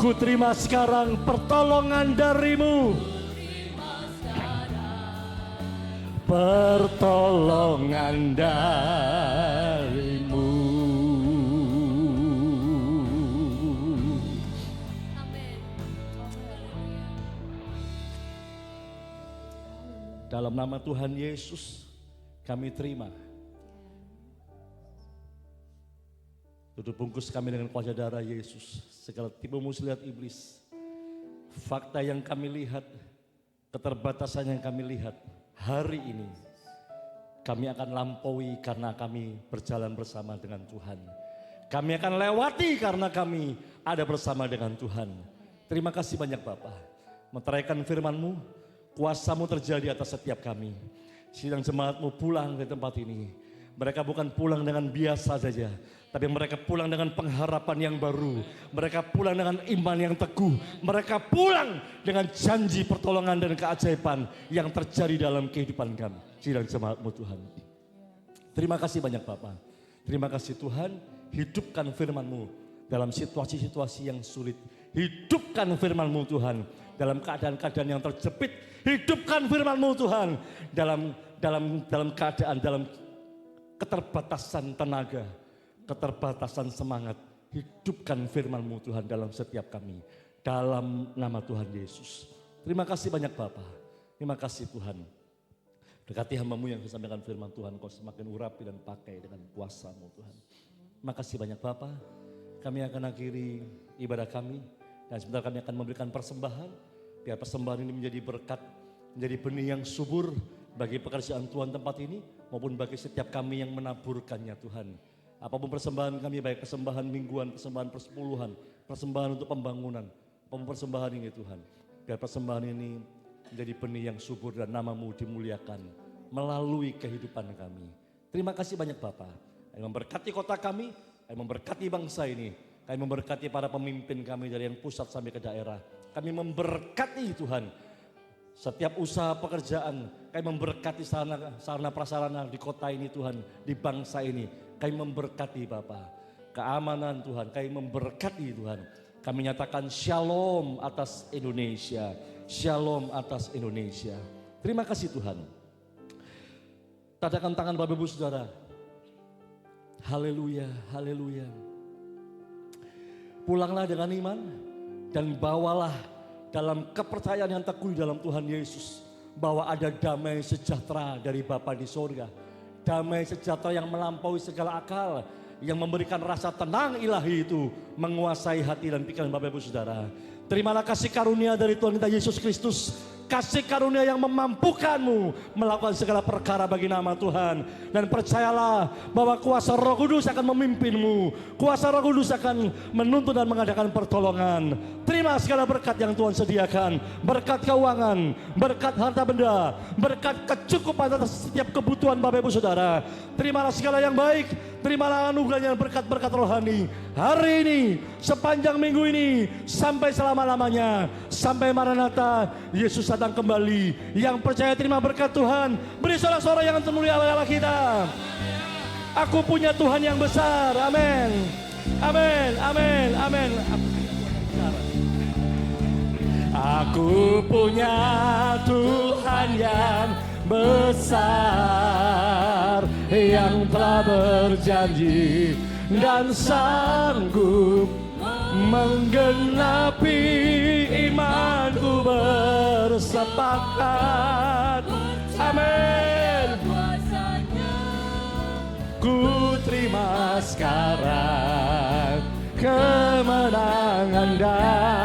Ku terima sekarang pertolongan darimu. Pertolongan darimu. Dalam nama Tuhan Yesus kami terima. Tutup bungkus kami dengan kuasa darah Yesus. Segala tipu muslihat iblis, fakta yang kami lihat, keterbatasan yang kami lihat hari ini, kami akan lampaui karena kami berjalan bersama dengan Tuhan. Kami akan lewati karena kami ada bersama dengan Tuhan. Terima kasih banyak Bapa. Meteraikan firman-Mu, kuasa-Mu terjadi atas setiap kami. Sidang jemaat-Mu pulang ke tempat ini. Mereka bukan pulang dengan biasa saja, tapi mereka pulang dengan pengharapan yang baru. Mereka pulang dengan iman yang teguh. Mereka pulang dengan janji pertolongan dan keajaiban yang terjadi dalam kehidupan kami. Sidang jemaat-Mu Tuhan. Terima kasih banyak Bapak. Terima kasih Tuhan, hidupkan firman-Mu dalam situasi-situasi yang sulit. Hidupkan firman-Mu Tuhan dalam keadaan-keadaan yang terjepit. Hidupkan firman-Mu Tuhan dalam keadaan, dalam keterbatasan tenaga, keterbatasan semangat. Hidupkan firman-Mu Tuhan dalam setiap kami. Dalam nama Tuhan Yesus. Terima kasih banyak Bapak. Terima kasih Tuhan. Dekati hamba-Mu yang disampaikan firman Tuhan, Kau semakin urapi dan pakai dengan kuasa-Mu Tuhan. Terima kasih banyak Bapak. kami akan akhiri ibadah kami. Dan sebentar kami akan memberikan persembahan. Biar persembahan ini menjadi berkat, menjadi benih yang subur bagi pekerjaan Tuhan tempat ini. Maupun bagi setiap kami yang menaburkannya Tuhan. Apapun persembahan kami, baik persembahan mingguan, persembahan persepuluhan, persembahan untuk pembangunan, apapun persembahan ini Tuhan. Biar persembahan ini menjadi benih yang subur dan nama-Mu dimuliakan melalui kehidupan kami. Terima kasih banyak Bapa. Kami memberkati kota kami, kami memberkati bangsa ini, kami memberkati para pemimpin kami dari yang pusat sampai ke daerah. Kami memberkati Tuhan setiap usaha pekerjaan, kami memberkati sarana prasarana di kota ini Tuhan, di bangsa ini. Kami memberkati Bapa, keamanan Tuhan, kami memberkati Tuhan. Kami nyatakan shalom atas Indonesia, shalom atas Indonesia. Terima kasih Tuhan. Tadakan tangan Bapak Ibu Saudara. Haleluya, haleluya. Pulanglah dengan iman dan bawalah dalam kepercayaan yang teguh dalam Tuhan Yesus. Bahwa ada damai sejahtera dari Bapa di sorga. Damai sejahtera yang melampaui segala akal. Yang memberikan rasa tenang ilahi itu menguasai hati dan pikiran Bapak Ibu Saudara. Terimalah kasih karunia dari Tuhan kita Yesus Kristus. Kasih karunia yang memampukanmu melakukan segala perkara bagi nama Tuhan. Dan percayalah bahwa kuasa Roh Kudus akan memimpinmu. Kuasa Roh Kudus akan menuntun dan mengadakan pertolongan. Terima segala berkat yang Tuhan sediakan. Berkat keuangan, berkat harta benda, berkat kecukupan atas setiap kebutuhan Bapak Ibu Saudara. Terimalah segala yang baik. Terimalah anugerahnya berkat-berkat rohani. Hari ini, sepanjang minggu ini, sampai selama-lamanya. Sampai Maranatha, Yesus datang kembali. Yang percaya terima berkat Tuhan. Beri sorak-sorak yang termulia oleh Allah kita. Aku punya Tuhan yang besar. Amin. Amin. Amin. Amin. Aku punya Tuhan yang besar, yang telah berjanji dan sanggup menggenapi imanku bersepakat. Amin. Ku terima sekarang kemenangan dan